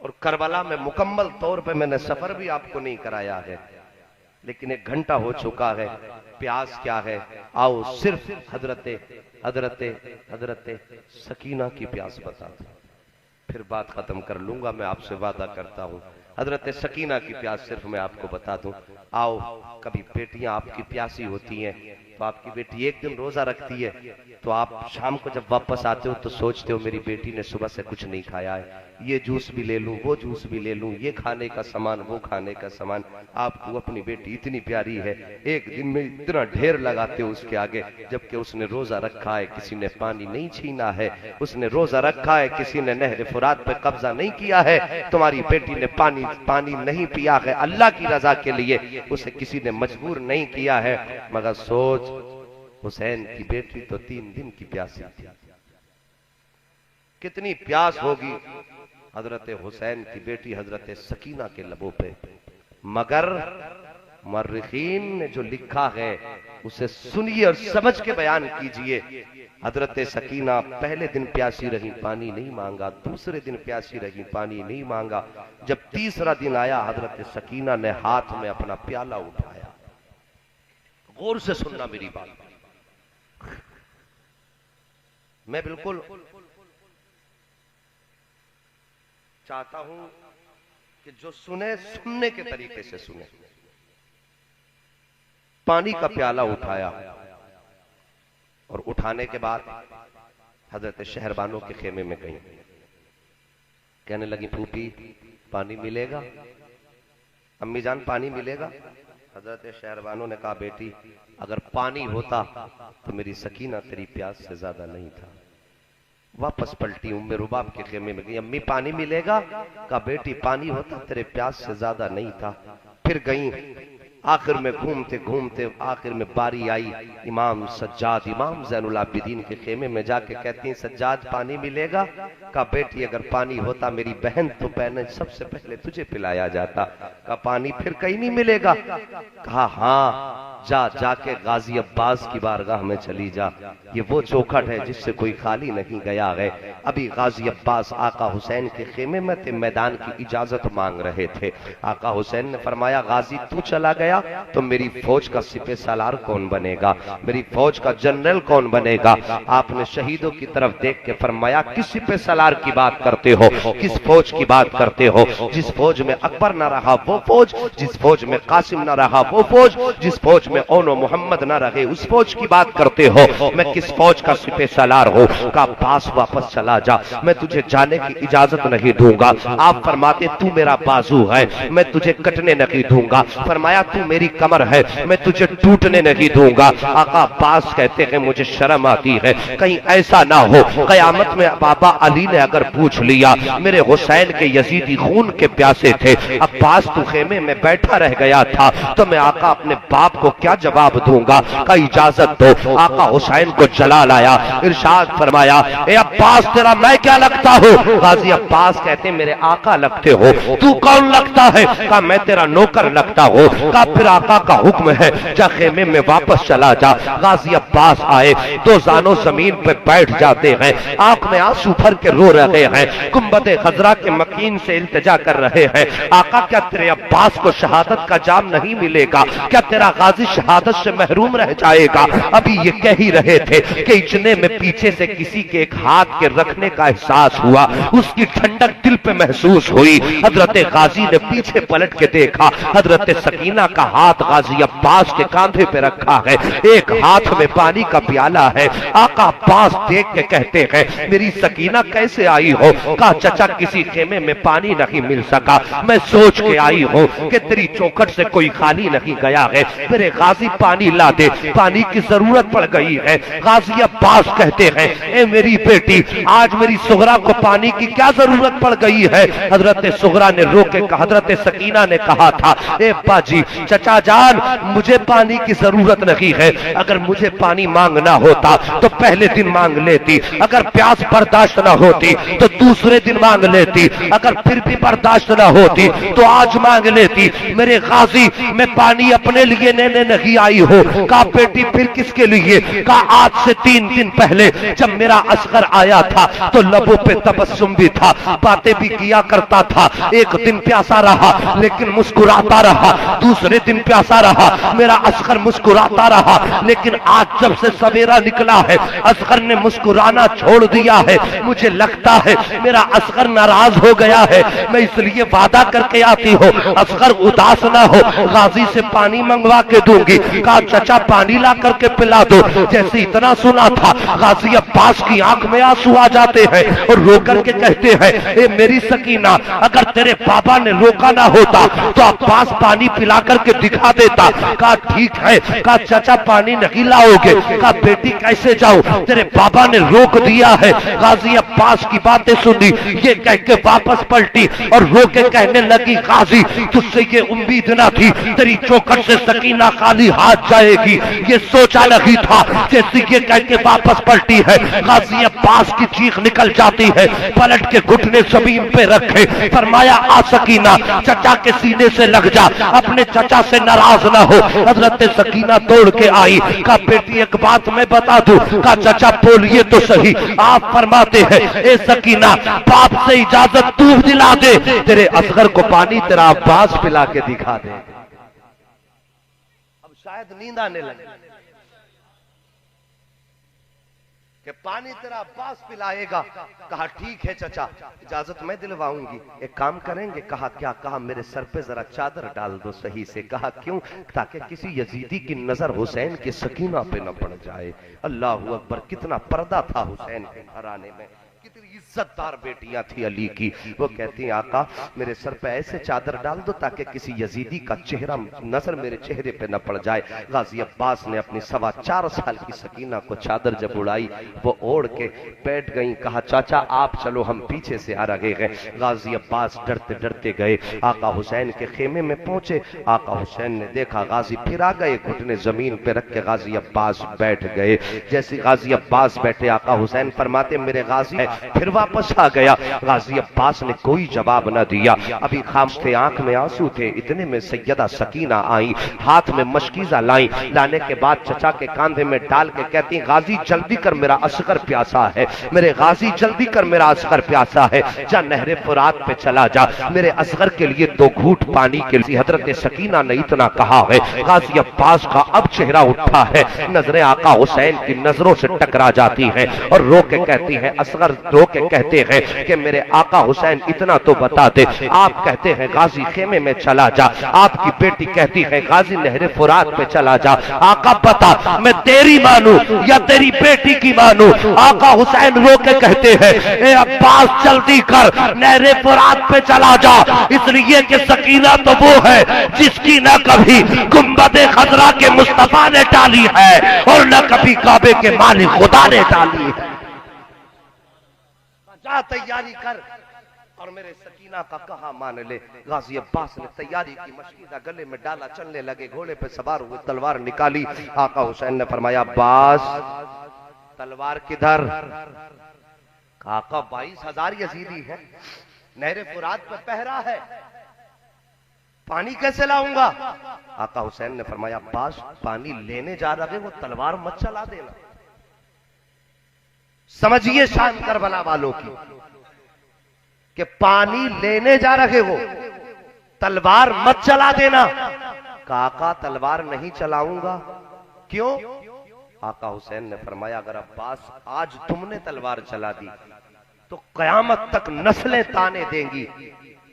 और करबला में मुकम्मल तौर पे मैंने सफर भी आपको नहीं कराया है। लेकिन 1 घंटा हो चुका है, प्यास क्या है? आओ सिर्फ हजरते हजरते हजरते सकीना की प्यास बता दो, फिर बात खत्म कर लूंगा। मैं आपसे वादा करता हूँ, हजरत सकीना की प्यास सिर्फ मैं आपको बता दूं। आओ, कभी बेटियां आपकी प्यासी होती हैं तो आपकी बेटी एक दिन रोजा रखती है, तो आप शाम को जब वापस आते हो तो सोचते हो मेरी बेटी ने सुबह से कुछ नहीं खाया है, ये जूस भी ले लूं, वो जूस भी ले लूं, ये खाने का सामान, वो खाने का सामान। आपको अपनी बेटी इतनी प्यारी है, एक दिन में इतना ढेर लगाते हो उसके आगे, जबकि उसने रोजा रखा है, किसी ने पानी नहीं छीना है, उसने रोजा रखा है, किसी ने नहर फुरात पे कब्जा नहीं किया है। तुम्हारी बेटी ने पानी नहीं पिया है अल्लाह की रजा के लिए, उसे किसी ने मजबूर नहीं किया है। मगर सोच, हुसैन की बेटी तो 3 दिन की प्यासी थी, कितनी प्यास होगी हजरत हुसैन की बेटी हजरत सकीना के लबों पे। मगर मर्रिखीन ने जो लिखा है उसे सुनिए और समझ के बयान कीजिए। हजरत सकीना पहले दिन प्यासी रही, पानी नहीं मांगा, दूसरे दिन प्यासी रही, पानी नहीं मांगा। जब तीसरा दिन आया, हजरत सकीना ने हाथ में अपना प्याला उठाया। गौर से सुनना मेरी बात, मैं बिल्कुल चाहता हूं कि जो सुने, सुनने के तरीके से सुने। पानी का प्याला उठाया और उठाने के बाद हजरत शहरबानों के खेमे में गई, कहने लगी फूफी पानी मिलेगा, अम्मी जान पानी मिलेगा। हजरत शहरबानों ने कहा बेटी अगर पानी होता तो मेरी सकीना तेरी प्यास से ज्यादा नहीं था। वापस पलटी, उम्मे रुबाब के खेमे में गई, अम्मी पानी मिलेगा? कहा बेटी पानी होता तेरे प्यास से ज्यादा नहीं था। फिर गई, आखिर में घूमते घूमते आखिर में बारी आई इमाम सज्जाद, इमाम ज़ैनुल आबिदीन के खेमे में जाके कहती हैं सज्जाद पानी मिलेगा? कहा बेटी अगर पानी होता मेरी बहन तो पहले सबसे पहले तुझे पिलाया जाता। कहा पानी फिर कहीं नहीं मिलेगा? कहा हाँ, जाके गाजी अब्बास की बारगाह में चली जा, ये वो चौखट है जिससे कोई खाली नहीं गया है। अभी गाजी अब्बास आका हुसैन के खेमे में थे, मैदान की इजाजत मांग रहे थे। आका हुसैन ने फरमाया गाजी तू चला गया तो मेरी फौज का सिपह सालार कौन बनेगा, मेरी फौज का जनरल कौन बनेगा? आपने शहीदों की तरफ देख के फरमाया किस सिपह सालार की बात करते हो, किस फौज की बात करते हो? जिस फौज में अकबर ना रहा वो फौज, जिस फौज में कासिम ना रहा वो फौज, जिस फौज में ओनो मोहम्मद ना रहे उस फौज की बात करते हो। मैं किस फौज का सिपह सालार हूँ? का पास वापस चला जा, मैं तुझे जाने की इजाजत नहीं दूंगा। आप फरमाते तू मेरा बाजू है, मैं तुझे कटने नहीं दूंगा। फरमाया तू मेरी कमर है, मैं तुझे टूटने नहीं दूंगा। आका अब्बास कहते हैं मुझे शर्म आती है, कहीं ऐसा ना हो कयामत में बाबा अली ने अगर पूछ लिया मेरे हुसैन के यजीदी खून के प्यासे थे, अब्बास तू खेमे में बैठा रह गया था, तो मैं आका अपने बाप को क्या जवाब दूंगा? का इजाजत दो। आका हुसैन को जला लाया, इरशाद फरमाया ए अब्बास तेरा मैं क्या लगता हूँ? गाजी अब्बास कहते मेरे आका लगते हो। तू कौन लगता है? का मैं तेरा नौकर लगता हूँ। का फिर आका का हुक्म है जा खेमे में वापस चला जा। गाजी अब्बास आए, दो जानो जमीन पे बैठ जाते हैं, आंख में आंसू भर के रो रहे हैं, गुंबदे खजरा के मकीन से इल्तिजा कर रहे हैं। आका क्या तेरे अब्बास को शहादत का जाम नहीं मिलेगा? क्या तेरा गाजी शहादत से महरूम रह जाएगा? अभी ये कह ही रहे थे कि इतने में पीछे से किसी के एक हाथ के रखने का एहसास हुआ, उसकी ठंडक दिल पे महसूस हुई। हजरत गाजी ने पीछे पलट के देखा, हजरत सकीना का हाथ गाजी अब्बास के कांधे पे रखा है, एक हाथ में पानी का प्याला है। आका अब्बास देख के कहते हैं मेरी सकीना कैसे आई हो? कहा चचा किसी खेमे में पानी नहीं मिल सका, मैं सोच के आई हूँ कि तेरी चौखट से कोई खाली नहीं गया है, मेरे गाजी पानी ला दे, पानी की जरूरत पड़ गई है। गाजी अब्बास कहते हैं ए मेरी बेटी आज मेरी सुगरा को पानी की क्या जरूरत पड़ गई है? हजरत सुगरा ने रोके, हजरत सकीना ने कहा था ए बाजी चचा जान मुझे पानी की जरूरत नहीं है, अगर मुझे पानी मांगना होता तो पहले दिन मांग लेती, अगर प्यास बर्दाश्त ना होती तो दूसरे दिन मांग लेती, अगर फिर भी बर्दाश्त ना होती तो आज मांग लेती। मेरे गाजी मैं पानी अपने लिए लेने नहीं आई हूँ। का बेटी फिर किसके लिए? का आज से 3 दिन पहले जब मेरा असगर आया था तो लबों पे तबस्सुम भी था, बातें भी किया करता था, एक दिन प्यासा रहा लेकिन मुस्कुराता रहा, दूसरे दूसरे दिन प्यासा रहा, मेरा असगर मुस्कुराता रहा। लेकिन आज जब से सवेरा निकला है, असगर ने मुस्कुराना छोड़ दिया है। मुझे लगता है मेरा असगर नाराज हो गया है। मैं इसलिए वादा करके आती हूँ, असगर उदास ना हो, गाजी से पानी मंगवा के दूंगी। कहा चचा पानी ला करके पिला दो। जैसे इतना सुना था, गाजी अब्बास की आंख में आंसू आ जाते हैं और रो करके कहते हैं, ए मेरी सकीना, अगर तेरे पापा ने रोका ना होता तो अब्बास पानी पिला करके दिखा देता। कहा ठीक है। कहा चाचा पानी नहीं लाओगे? कहा बेटी कैसे जाऊं, तेरे पापा ने रोक दिया है। गाजी अब्बास की बातें सुनी, ये कह के वापस पलटी और रो के कहने लगी, गाजी तुझसे ये उम्मीद ना थी, तेरी चौखट से सकीना खाली हाथ जाएगी, ये सोचा नहीं था। जैसे ये कह के वापस पलटी है, गाजी अब्बास की चीख निकल जाती है। पलट के घुटने जमीन पे रखे, फरमाया आ सकीना, चचा के सीने से लग जा, अपने चचा से नाराज ना हो। हजरत सकीना दौड़ के आई। कहा बेटी एक बात मैं बता दूं? कहा चचा बोलिए तो सही। आप फरमाते हैं, ए सकीना बाप से इजाजत तू दिला दे, तेरे असगर को पानी तेरा अब्बास पिला के दिखा दे। अब शायद नींद आने लगे कि पानी तेरा अब्बास पिलाएगा। कहा ठीक है चचा, इजाजत मैं दिलवाऊंगी। एक काम करेंगे? कहा क्या? कहा मेरे सर पे जरा चादर डाल दो सही से। कहा क्यों? ताकि किसी यजीदी की नजर हुसैन की सकीना पे न पड़ जाए। अल्लाह अकबर, कितना पर्दा था हुसैन के घराने में, कितनी इज्जतदार बेटियां थी अली की। वो कहती हैं आका मेरे सर पे ऐसे चादर डाल दो ताकि किसी यजीदी का चेहरा नजर मेरे चेहरे पे न पड़ जाए। गाजी अब्बास ने अपनी 4.25 साल की सकीना को चादर जब उड़ाई, वो ओढ़ के बैठ गई। कहा चाचा आप चलो, हम पीछे से आ रहे गए। गाजी अब्बास डरते डरते गए, आका हुसैन के खेमे में पहुंचे। आका हुसैन ने देखा, गाजी फिर आ गए, घुटने जमीन पे रख के गाजी अब्बास बैठ गए। जैसे गाजी अब्बास बैठे, आका हुसैन फरमाते मेरे गाजी है, फिर वापस आ गया। गाजी अब्बास ने कोई जवाब न दिया, अभी खामोश थे, आंख में आंसू थे। इतने में सैयदा सकीना आई, हाथ में मशकीजा लाई। लाने के बाद चचा के कांधे में डाल के कहती गाजी जल्दी कर, मेरा असगर प्यासा है। मेरे गाजी जल्दी कर, मेरा असगर प्यासा है। जा नहरे फुरात पे चला जा, मेरे असगर के लिए 2 घूंट पानी के लिए। हजरत सकीना ने इतना कहा है, गाजी अब्बास का अब चेहरा उठा है, नजरें आका हुसैन की नजरों से टकरा जाती हैं और रो के कहती है, असगर रो के कहते हैं कि मेरे आका हुसैन इतना तो बता दे। आप कहते हैं गाजी खेमे में चला जा, आपकी बेटी कहती है गाजी नहरे फुरात पे चला जा। आका बता मैं तेरी मानू या तेरी बेटी की मानू? आका हुसैन रो के कहते हैं, ए अब्बास जल्दी कर, नहरे फुरात पे चला जा, इसलिए कि सकीना तो वो है जिसकी न कभी गुंबदे खजरा के मुस्तफा ने डाली है और न कभी काबे के मालिक खुदा ने डाली है। जा तैयारी कर और मेरे सकीना का कहा मान ले। गाजी अब्बास ने तैयारी की, मशकीदा गले में डाला, चलने लगे, घोड़े पे सवार हुए, तलवार निकाली। आका हुसैन ने फरमाया अब्बास तलवार किधर? आका 22,000 यजीदी है, नहरे फुरात पर पहरा है, पानी कैसे लाऊंगा? आका हुसैन ने फरमाया अब्बास पानी लेने जा रहे हो, तलवार मत चला देना। समझिए शान करबला वालों की कि पानी लेने जा रहे हो, तलवार मत चला देना। काका तलवार नहीं चलाऊंगा। क्यों? आका हुसैन ने फरमाया अगर अब्बास आज तुमने तलवार चला दी तो कयामत तक नस्लें ताने देंगी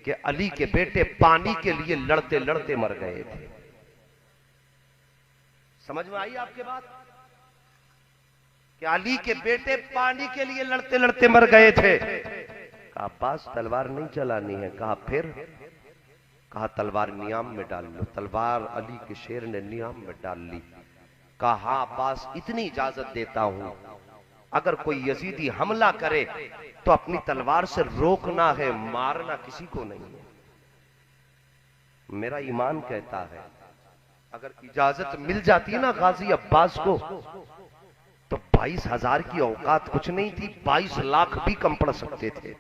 कि अली के बेटे पानी के लिए लड़ते लड़ते मर गए थे। समझ में आई आपके बात? कि अली के बेटे पानी के लिए लड़ते लड़ते मर गए थे। कहा अब्बास तलवार नहीं चलानी है। कहा फिर? कहा तलवार नियाम में डाल लो। तलवार अली के शेर ने नियाम में डाल ली। कहा हाँ अब्बास इतनी इजाजत देता हूं, अगर कोई यजीदी हमला करे तो अपनी तलवार से रोकना है, मारना किसी को नहीं है। मेरा ईमान कहता है अगर इजाजत मिल जाती है ना गाजी अब्बास को तो 22,000 की औकात कुछ नहीं थी, 22 लाख भी कम पड़ सकते थे।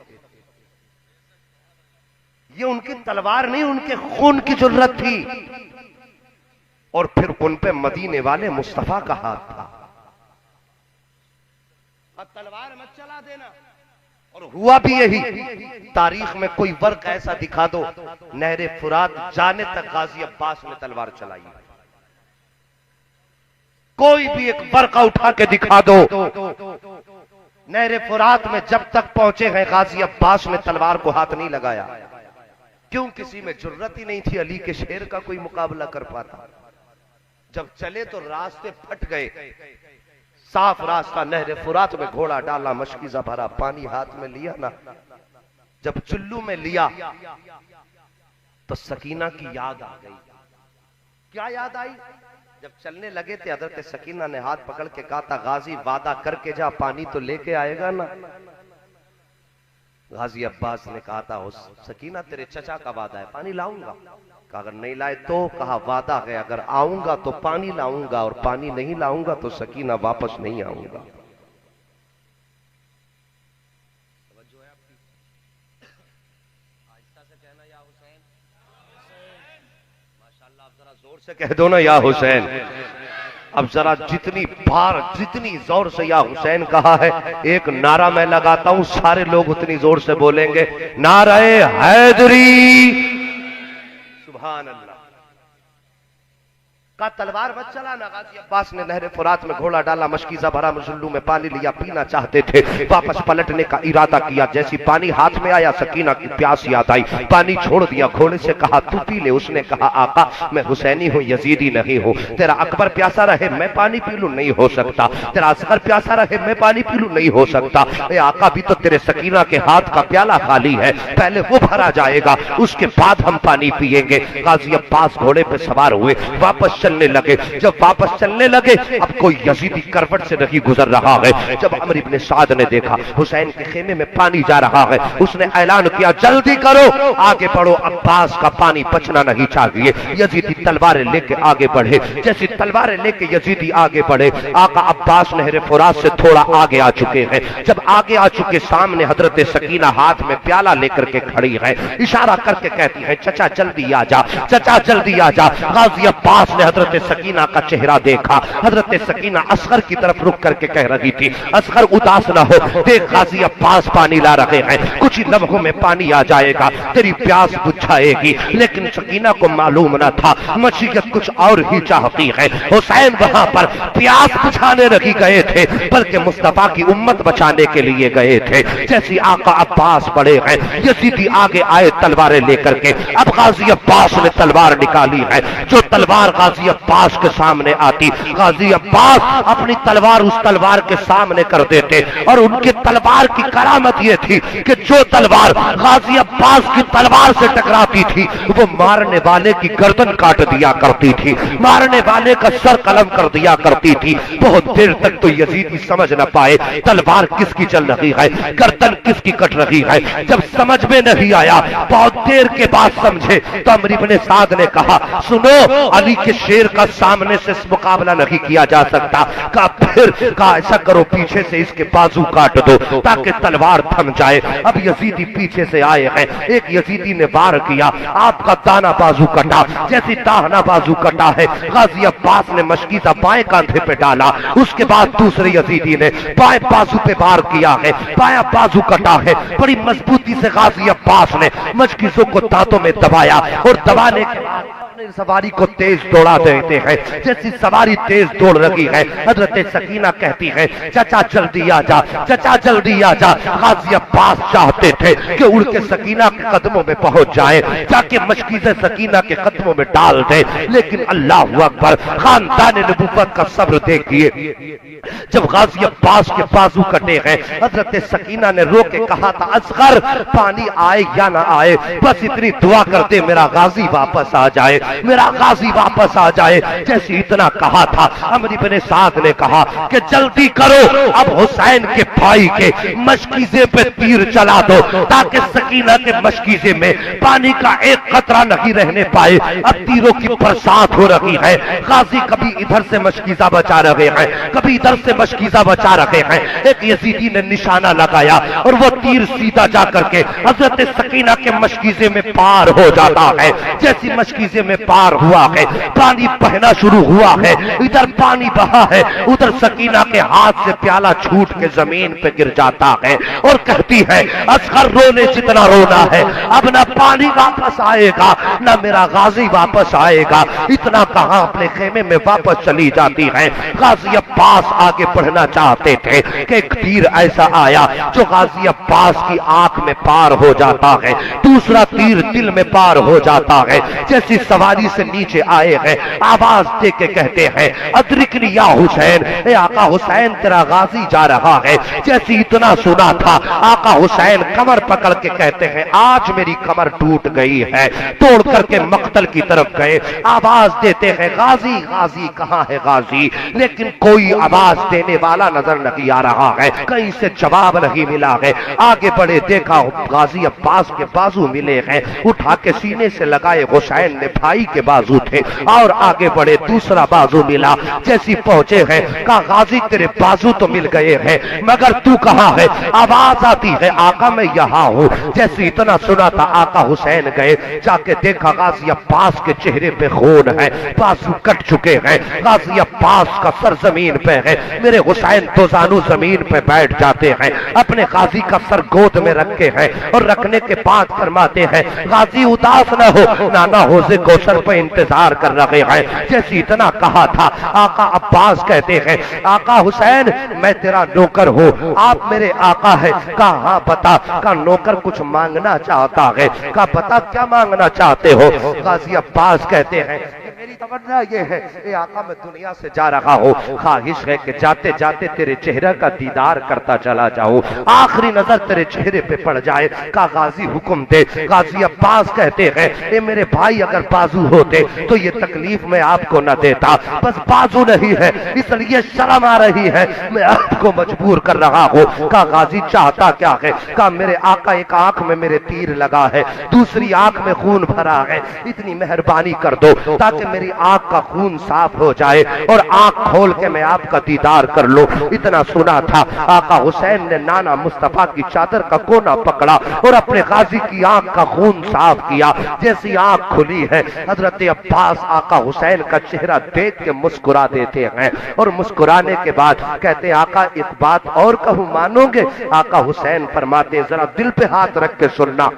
ये उनकी तलवार नहीं, उनके खून की जरूरत थी। और फिर उन पे मदीने वाले मुस्तफा का हाथ था। अब तलवार मत चला देना। और हुआ भी यही। तारीख में कोई वर्क ऐसा दिखा दो, नहरे फुरात जाने तक गाजी अब्बास ने तलवार चलाई। कोई भी एक वर्क उठा के दिखा दो, नहरे फुरात में जब तक पहुंचे हैं गाजी अब्बास ने तलवार को हाथ नहीं लगाया। क्यों? किसी में जुर्रत ही नहीं थी अली के शेर का कोई मुकाबला कर पाता। जब चले तो रास्ते फट गए, साफ रास्ता, नहरे फुरात में घोड़ा डाला, मशकीजा भरा, पानी हाथ में लिया ना, जब चुल्लू में लिया तो सकीना की याद आ गई। क्या याद आई? जब चलने लगे थे हजरत सकीना ने हाथ पकड़ के कहा था, गाजी वादा करके जा, पानी तो लेके आएगा ना। गाजी अब्बास ने कहा था, सकीना तेरे चचा का वादा है, पानी लाऊंगा। कहा अगर नहीं लाए तो? कहा वादा है, अगर आऊंगा तो पानी लाऊंगा और पानी नहीं लाऊंगा तो सकीना वापस नहीं आऊंगा। जोर से कह दो ना या हुसैन। अब जरा जितनी बार जितनी जोर से या हुसैन कहा है, एक नारा मैं लगाता हूं, सारे लोग उतनी जोर से बोलेंगे, नारे हैदरी। सुभान अल्लाह। का तलवार मत चलाना। गाजी अब्बास ने नहरे फुरात में घोड़ा डाला, मशकीजा भरा, मुसल्लू में पानी लिया, पीना चाहते थे, वापस पलटने का इरादा किया। जैसी पानी हाथ में आया, सकीना की प्यास याद आई, पानी छोड़ दिया, घोड़े से कहा तू पी ले। उसने कहा आका मैं हुसैनी हूँ, यजीदी नहीं हूँ। तेरा अकबर प्यासा रहे मैं पानी पी लूं, नहीं हो सकता। तेरा असगर प्यासा रहे मैं पानी पी लूं, नहीं हो सकता। आका अभी तो तेरे सकीना के हाथ का प्याला खाली है, पहले वो भरा जाएगा, उसके बाद हम पानी पिएंगे। गाजी अब्बास घोड़े पे सवार हुए, वापस चलने लगे। जब वापस चलने लगे, अब कोई यजीदी करवट से नहीं गुजर रहा है। जब अमर इब्ने साद ने देखा हुसैन के खेमे में पानी जा रहा है, उसने ऐलान किया जल्दी करो, आगे बढ़ो, अब्बास का पानी बचना नहीं चाहिए। यजीदी तलवारें लेके आगे बढ़े। जैसी तलवारें लेके यजीदी आगे बढ़े, आका अब्बास नहरे फुरात से थोड़ा आगे आ चुके हैं। जब आगे आ चुके, सामने हजरत सकीना हाथ में प्याला लेकर के खड़ी है, इशारा करके कहती है चचा जल्दी आ जा, चचा जल्दी आ जा। गाजी अब्बास ने हजरत सकीना का चेहरा देखा। हजरत सकीना असगर की तरफ रुक करके कह रही थी, असगर उदास ना हो, देख गाजी अब्बास पानी ला रहे हैं, कुछ ही लम्हों में पानी आ जाएगा, तेरी प्यास बुझाएगी। लेकिन सकीना को मालूम न था मशीयत कुछ और ही चाहती है। हुसैन वहां पर प्यास बुझाने नहीं गए थे, बल्कि मुस्तफा की उम्मत बचाने के लिए गए थे। जैसी आका अब्बास बड़े हैं, यजीदी आगे आए तलवारें लेकर के। अब गाजी अब्बास ने तलवार निकाली है। जो तलवार गाजी अब्बास के सामने आती, गाजी अब्बास अपनी तलवार उस तलवार के सामने कर देते। और उनके तलवार की करामत यह थी कि जो तलवार गाजी अब्बास की तलवार से टकराती थी, वो मारने वाले की गर्दन काट दिया करती थी, मारने वाले का सर कलम कर दिया करती थी। बहुत देर तक तो यजीदी समझ न पाए तलवार किसकी चल रही है, गर्दन किसकी कट रही है। जब समझ में नहीं आया, बहुत देर के बाद समझे तो अमर इब्ने साद ने कहा सुनो, अली के शेर का सामने से मुकाबला नहीं किया जा सकता। का फिर का ऐसा करो, पीछे से इसके बाजू काट दो ताकि तलवार थम जाए। अब यजीदी पीछे से आए हैं, एक यजीदी ने वार किया, आपका दाना बाजू कटा। जैसी दाहना बाजू कटा है, गाजी अब्बास ने मशकीजा बाएं कांधे पे डाला। उसके बाद दूसरे यजीदी ने बाएं बाजू पे वार किया है, बायां बाजू कटा है। बड़ी मजबूती से गाजी अब्बास ने मशकीजों को दांतों में दबाया और दबाने के बाद सवारी को तेज दौड़ा देते हैं। जैसी सवारी तेज दौड़ रही है, हजरत सकीना कहती है चचा जल्दी आ जा, चचा जल्दी आ जा। गाजी अब्बास चाहते थे कि उड़ के सकीना के कदमों में पहुंच जाए, जाके मशकीज़े सकीना के कदमों में डाल दे। लेकिन अल्लाह अकबर, खानदान नबुव्वत का सब्र देखिए। जब गाजी अब्बास के बाजू कटे हैं, हजरत सकीना ने रो के कहा था असगर पानी आए या ना आए, बस इतनी दुआ कर दे मेरा गाजी वापस आ जाए, मेरा गाजी वापस आ जाए। जैसे इतना कहा था, अमर इब्ने साद ने कहा कि जल्दी करो, अब हुसैन के भाई के मशकीजे पे तीर चला दो ताकि सकीना के मशकीजे में पानी का एक कतरा नहीं रहने पाए। अब तीरों की बरसात हो रही है। गाजी कभी इधर से मशकीजा बचा रहे हैं, कभी इधर से मशकीजा बचा रहे हैं। एक यजीदी ने निशाना लगाया और वो तीर सीधा जा करके हजरत सकीना के मशकीजे में पार हो जाता है। जैसी मशकीजे में पार हुआ है, पानी बहना शुरू हुआ है, इधर पानी बहा है, उधर सकीना के हाथ से प्याला छूट के जमीन पे गिर जाता है और कहती है असगर रोने जितना रोना है, अब ना पानी वापस आएगा ना मेरा गाजी वापस आएगा। इतना कहा अपने खेमे में वापस चली जाती है। गाजी अब्बास आगे बढ़ना चाहते थे कि एक तीर ऐसा आया जो गाजी अब्बास की आंख में पार हो जाता है, दूसरा तीर दिल में पार हो जाता है। जैसी सवारी से नीचे आए हैं, आवाज दे के कहते हैं अदरिकनी या हुसैन, ए आका हुसैन तेरा गाजी जा रहा है। जैसी इतना सुना था, आका हुसैन कमर पकड़ के कहते हैं आज मेरी कमर टूट गई है, तोड़ करके मक्तल की तरफ गए। आवाज देते हैं गाजी गाजी कहां है गाजी, लेकिन कोई आवाज देने वाला नजर नहीं आ रहा है, कहीं से जवाब नहीं मिला है। आगे बढ़े, देखा गाजी अब्बास के बाजू मिले हैं, उठा के सीने से लगाए हुसैन ने भाई के बाजू थे, और आगे बढ़े दूसरा बाजू मिला। जैसी पहुंचे हैं कहा गाजी तेरे बाजू तो मिल गए हैं मगर तू कहां है। आवाज आती है आका मैं यहां हूं। जैसे इतना सुना था आका हुसैन गए, जाके देखा गाजी अब्बास के चेहरे पे खून है, बाजू कट चुके हैं, गाजी अब्बास का सर जमीन पे है। मेरे हुसैन दो जानू जमीन पे बैठ जाते हैं, अपने गाजी का सर गोद में रखे हैं और रखने के बाद फरमाते हैं गाजी उदास न हो, नाना होज़े कौसर पे इंतजार कर रहे हैं। जैसे इतना कहा था आका अब्बास कहते हैं आका हुसैन मैं तेरा नौकर हूँ, आप मेरे आका है। कहा हाँ बता। का नौकर कुछ मांगना चाहता है। का बता क्या मांगना चाहते हो। गाजी अब्बास कहते हैं मेरी तमन्ना ये है ए आका मैं दुनिया से जा रहा हूँ, ख्वाहिश है कि जाते जाते तेरे चेहरे का दीदार करता चला जाऊं, आखिरी नजर तेरे चेहरे पे पड़ जाए। का गाजी हुक्म दे। गाजी अब्बास कहते हैं ए मेरे भाई अगर बाजू होते तो ये तकलीफ मैं आपको न देता, बस बाजू नहीं है इसलिए शर्म आ रही है, मैं आपको मजबूर कर रहा हूँ। का गाजी चाहता क्या है। का मेरे आका एक आंख में मेरे तीर लगा है, दूसरी आंख में खून भरा है, इतनी मेहरबानी कर दो ताकि मेरी आंख का खून साफ हो जाए और आंख खोल के मैं आपका दीदार कर लो। इतना सुना था आका हुसैन ने नाना मुस्तफा की चादर का कोना पकड़ा और अपने गाजी की आंख का खून साफ किया। जैसी आंख खुली है हजरत अब्बास आका हुसैन का चेहरा देख के मुस्कुरा देते हैं और मुस्कुराने के बाद कहते आका एक बात और कहूं मानोगे। आका हुसैन फरमाते जरा दिल पे हाथ रख के सुनना।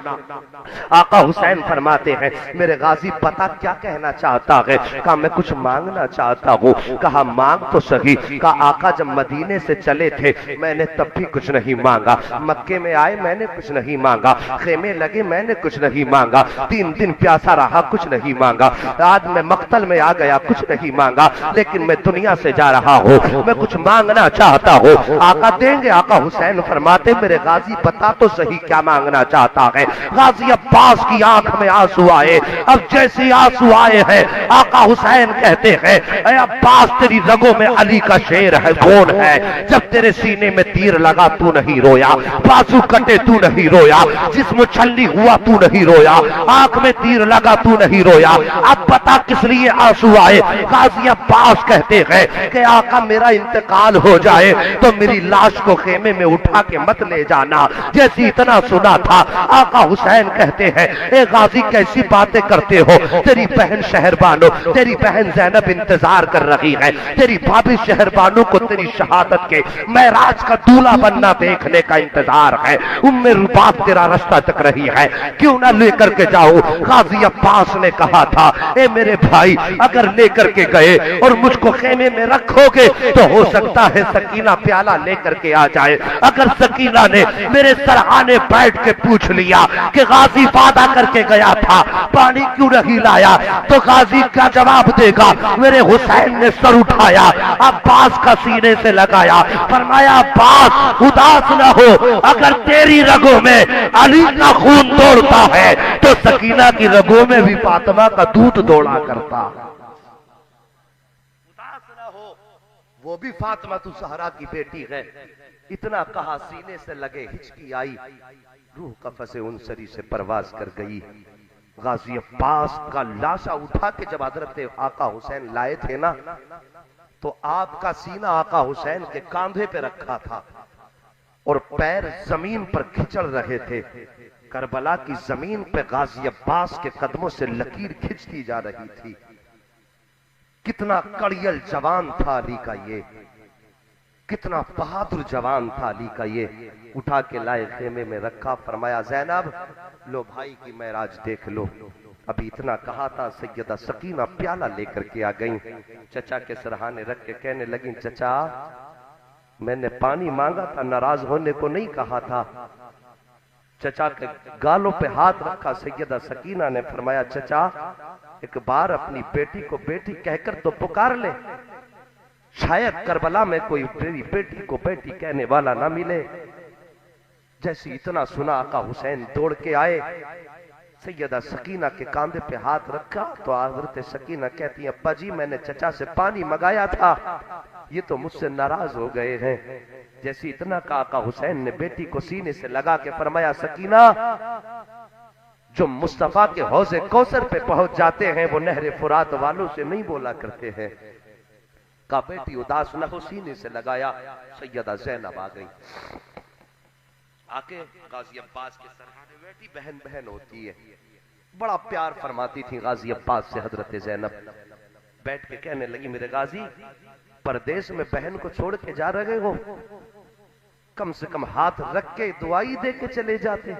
आका हुसैन फरमाते हैं मेरे गाजी पता क्या कहना चाहता है। कहा मैं कुछ मांगना चाहता हूँ। कहा मांग तो सही। कहा आका जब मदीने से चले थे मैंने तब भी कुछ नहीं मांगा, मक्के में आए मैंने कुछ नहीं मांगा, खेमे लगे मैंने कुछ नहीं मांगा, 3 दिन प्यासा रहा कुछ नहीं मांगा, आज मैं मक्तल में आ गया कुछ नहीं मांगा, लेकिन मैं दुनिया से जा रहा हूँ, मैं कुछ मांगना चाहता हूँ। आका देंगे। आका हुसैन फरमाते मेरे गाजी बता तो सही क्या मांगना चाहता है। गाजी अब्बास की आंख में आंसू आए। अब जैसे आंसू आए हैं आका हुसैन कहते हैं ऐ अब्बास तेरी रगों में अली का शेर है, कौन है। जब तेरे सीने में तीर लगा तू नहीं रोया, बाजू कटे तू नहीं रोया, जिस्म छलनी हुआ तू नहीं रोया, आंख में तीर लगा तू नहीं रोया, अब बता किस लिए आंसू आए। गाजी अब्बास कहते हैं कि आका मेरा इंतकाल हो जाए तो मेरी लाश को खेमे में उठा के मत ले जाना। जैसे इतना सुना था आका हुसैन कहते हैं ए गाजी कैसी बातें करते हो, तेरी बहन शहरबानो, तेरी बहन जैनब इंतजार कर रही है, तेरी भाभी शहरबानो को तेरी शहादत के महराज का दूल्हा बनना देखने का इंतजार है, उम्मे रुबाब तेरा रास्ता तक रही है, क्यों ना लेकर के जाओ। गाजी अब्बास ने कहा था ए मेरे भाई अगर लेकर के गए और मुझको खेमे में रखोगे तो हो सकता है सकीना प्याला लेकर के आ जाए। अगर सकीना ने मेरे सरहाने बैठ के पूछ लिया कि गाजी वादा करके गया था पानी क्यों नहीं लाया, तो गाजी क्या जवाब देगा। मेरे हुसैन ने सर उठाया, अब्बास का सीने से लगाया, फरमाया अब्बास उदास न हो, अगर तेरी रगों में अली का खून दौड़ता है तो सकीना की रगों में भी फातिमा का दूध दौड़ा करता। उदास न हो, वो भी फातिमा तू सहरा की बेटी है। इतना कहा सीने से लगे हिचकी आई, रूह कफसे उनसरी से परवाज कर गई। गाजी अब्बास का लाशा उठा के जब हजरत आका हुसैन लाए थे ना तो आपका सीना आका हुसैन के कंधे पे रखा था और पैर जमीन पर खिंचड़ रहे थे। करबला की जमीन पे गाजी अब्बास के कदमों से लकीर खिंचती जा रही थी। कितना कड़ियल जवान था अली का ये, कितना बहादुर जवान था अली का ये। उठा के लाए खेमे में रखा, फरमाया ज़ैनब लो भाई की महराज देख लो। अभी इतना कहा था, सैयदा सकीना प्याला लेकर के आ गई, चचा के सरहाने रख के कहने लगी, चचा मैंने पानी मांगा था, नाराज होने को नहीं कहा था। चचा के गालों पे हाथ रखा, सैयदा सकीना ने फरमाया, चचा एक बार अपनी बेटी को बेटी कहकर तो पुकार ले, शायद करबला में कोई तेरी बेटी को बेटी कहने वाला ना मिले। जैसे इतना सुना आका हुसैन दौड़ के आए, सैयदा सकीना के कांधे पे हाथ रखा तो हजरत सकीना कहती है, अब्बा जी मैंने चचा से पानी मंगाया था, ये तो मुझसे नाराज हो गए हैं। जैसे इतना का आका हुसैन ने बेटी को सीने से लगा के फरमाया, सकीना जो मुस्तफा के हौजे कौसर पे पहुंच जाते हैं वो नहरे फुरात वालों से नहीं बोला करते हैं। का बेटी उदास न हो, सीने से लगाया। सैयदा ज़ैनब आ गई, आके गाजी अब्बास के सरहाने बैठी, बहन बहन होती है, बड़ा प्यार फरमाती थी गाजी अब्बास से हजरत ज़ैनब। बैठ के कहने लगी, मेरे गाजी परदेश में बहन को छोड़ के जा रहे हो, कम से कम हाथ रख के दुआई दे के चले जाते।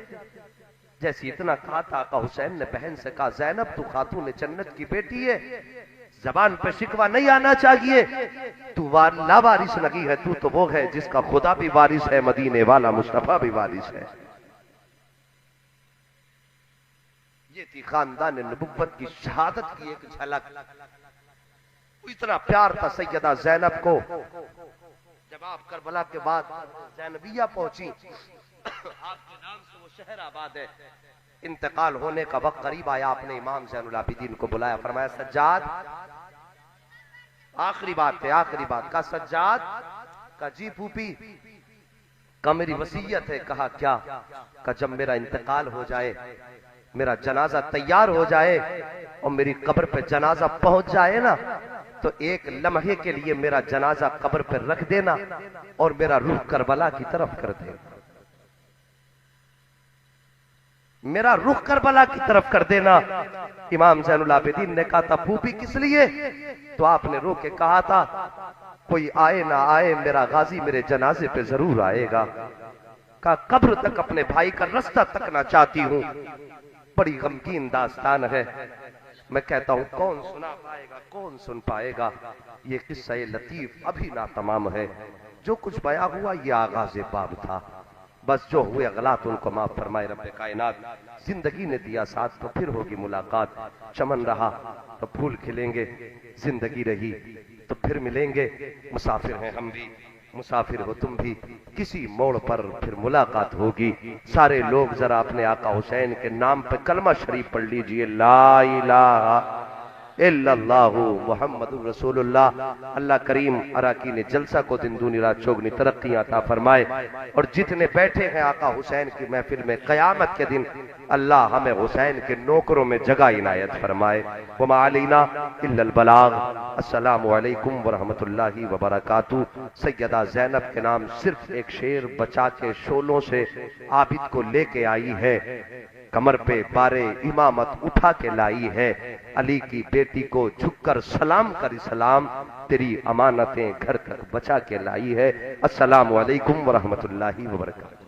जैसे इतना कहा था आका हुसैन ने बहन से कहा, ज़ैनब तू खातून जन्नत की बेटी है, जबान पे शिकवा नहीं आना चाहिए, तू लावारिस लगी है, तू तो वो है जिसका खुदा भी वारिस है, मदीने वाला मुस्तफा भी वारिस है। ये थी खानदान नबुव्वत की शहादत की एक झलक। इतना प्यार था सैयदा ज़ैनब को। जब आप करबला के बाद ज़ैनबिया पहुंची, आपके नाम से वो शहर आबाद है, इंतकाल होने का वक्त करीब आया, आपने इमाम ज़ैनुल आबिदीन को बुलाया, फरमाया सज्जाद आखिरी बात है, आखिरी बात। का सज्जाद का जी फूफी का मेरी वसीयत है। कहा क्या? का जब मेरा इंतकाल हो जाए, मेरा जनाजा तैयार हो जाए और मेरी कब्र पे जनाजा पहुंच जाए ना, तो एक लम्हे के लिए मेरा जनाजा कब्र पे रख देना और मेरा रूह करबला की तरफ कर देना, मेरा रुख करबला की तरफ कर देना। इमाम ज़ैनुल आबिदीन ने कहा था, फूफी किस लिए? तो आपने रो के कहा था, कोई आए ना आए मेरा गाजी मेरे जनाजे पे जरूर आएगा। कहा कब्र तक अपने भाई का रास्ता तकना चाहती हूँ। बड़ी गमगीन दास्तान है, मैं कहता हूँ कौन सुना पाएगा, कौन सुन पाएगा। ये किस्सा लतीफ अभी ना तमाम है, जो कुछ बया हुआ ये आगाज़ बाब था। बस जो हुए गलत उनको माफ फरमाए रब्बे कायनात। जिंदगी ने दिया साथ तो फिर होगी मुलाकात, चमन रहा तो फूल खिलेंगे, जिंदगी रही तो फिर मिलेंगे। मुसाफिर हैं हम भी, मुसाफिर हो तुम भी, किसी मोड़ पर फिर मुलाकात होगी। सारे लोग जरा अपने आका हुसैन के नाम पे कलमा शरीफ पढ़ लीजिए, ला इलाहा इल्लल्लाहु मुहम्मदुर रसूलुल्लाह। अल्लाह करीम अराकीन जलसा को दिन दूनी रात चौगनी तरक्कियां अता फरमाए, और जितने बैठे हैं आका हुसैन की महफिल में क़यामत के दिन अल्लाह हमें हुसैन के नौकरों में जगह इनायत फरमाए। वमा अलैना इल्लल बलाग। अस्सलामु अलैकुम व रहमतुल्लाहि व बरकातुहू। सैयदा ज़ैनब के नाम सिर्फ एक शेर बचा के शोलों से आबिद को लेके आई है, कमर पे बारे इमामत उठा के लाई है। अली की बेटी को झुककर सलाम कर सलाम, तेरी अमानतें घर तक बचा के लाई है। अस्सलामु अलैकुम व रहमतुल्लाहि व बरकातुहू।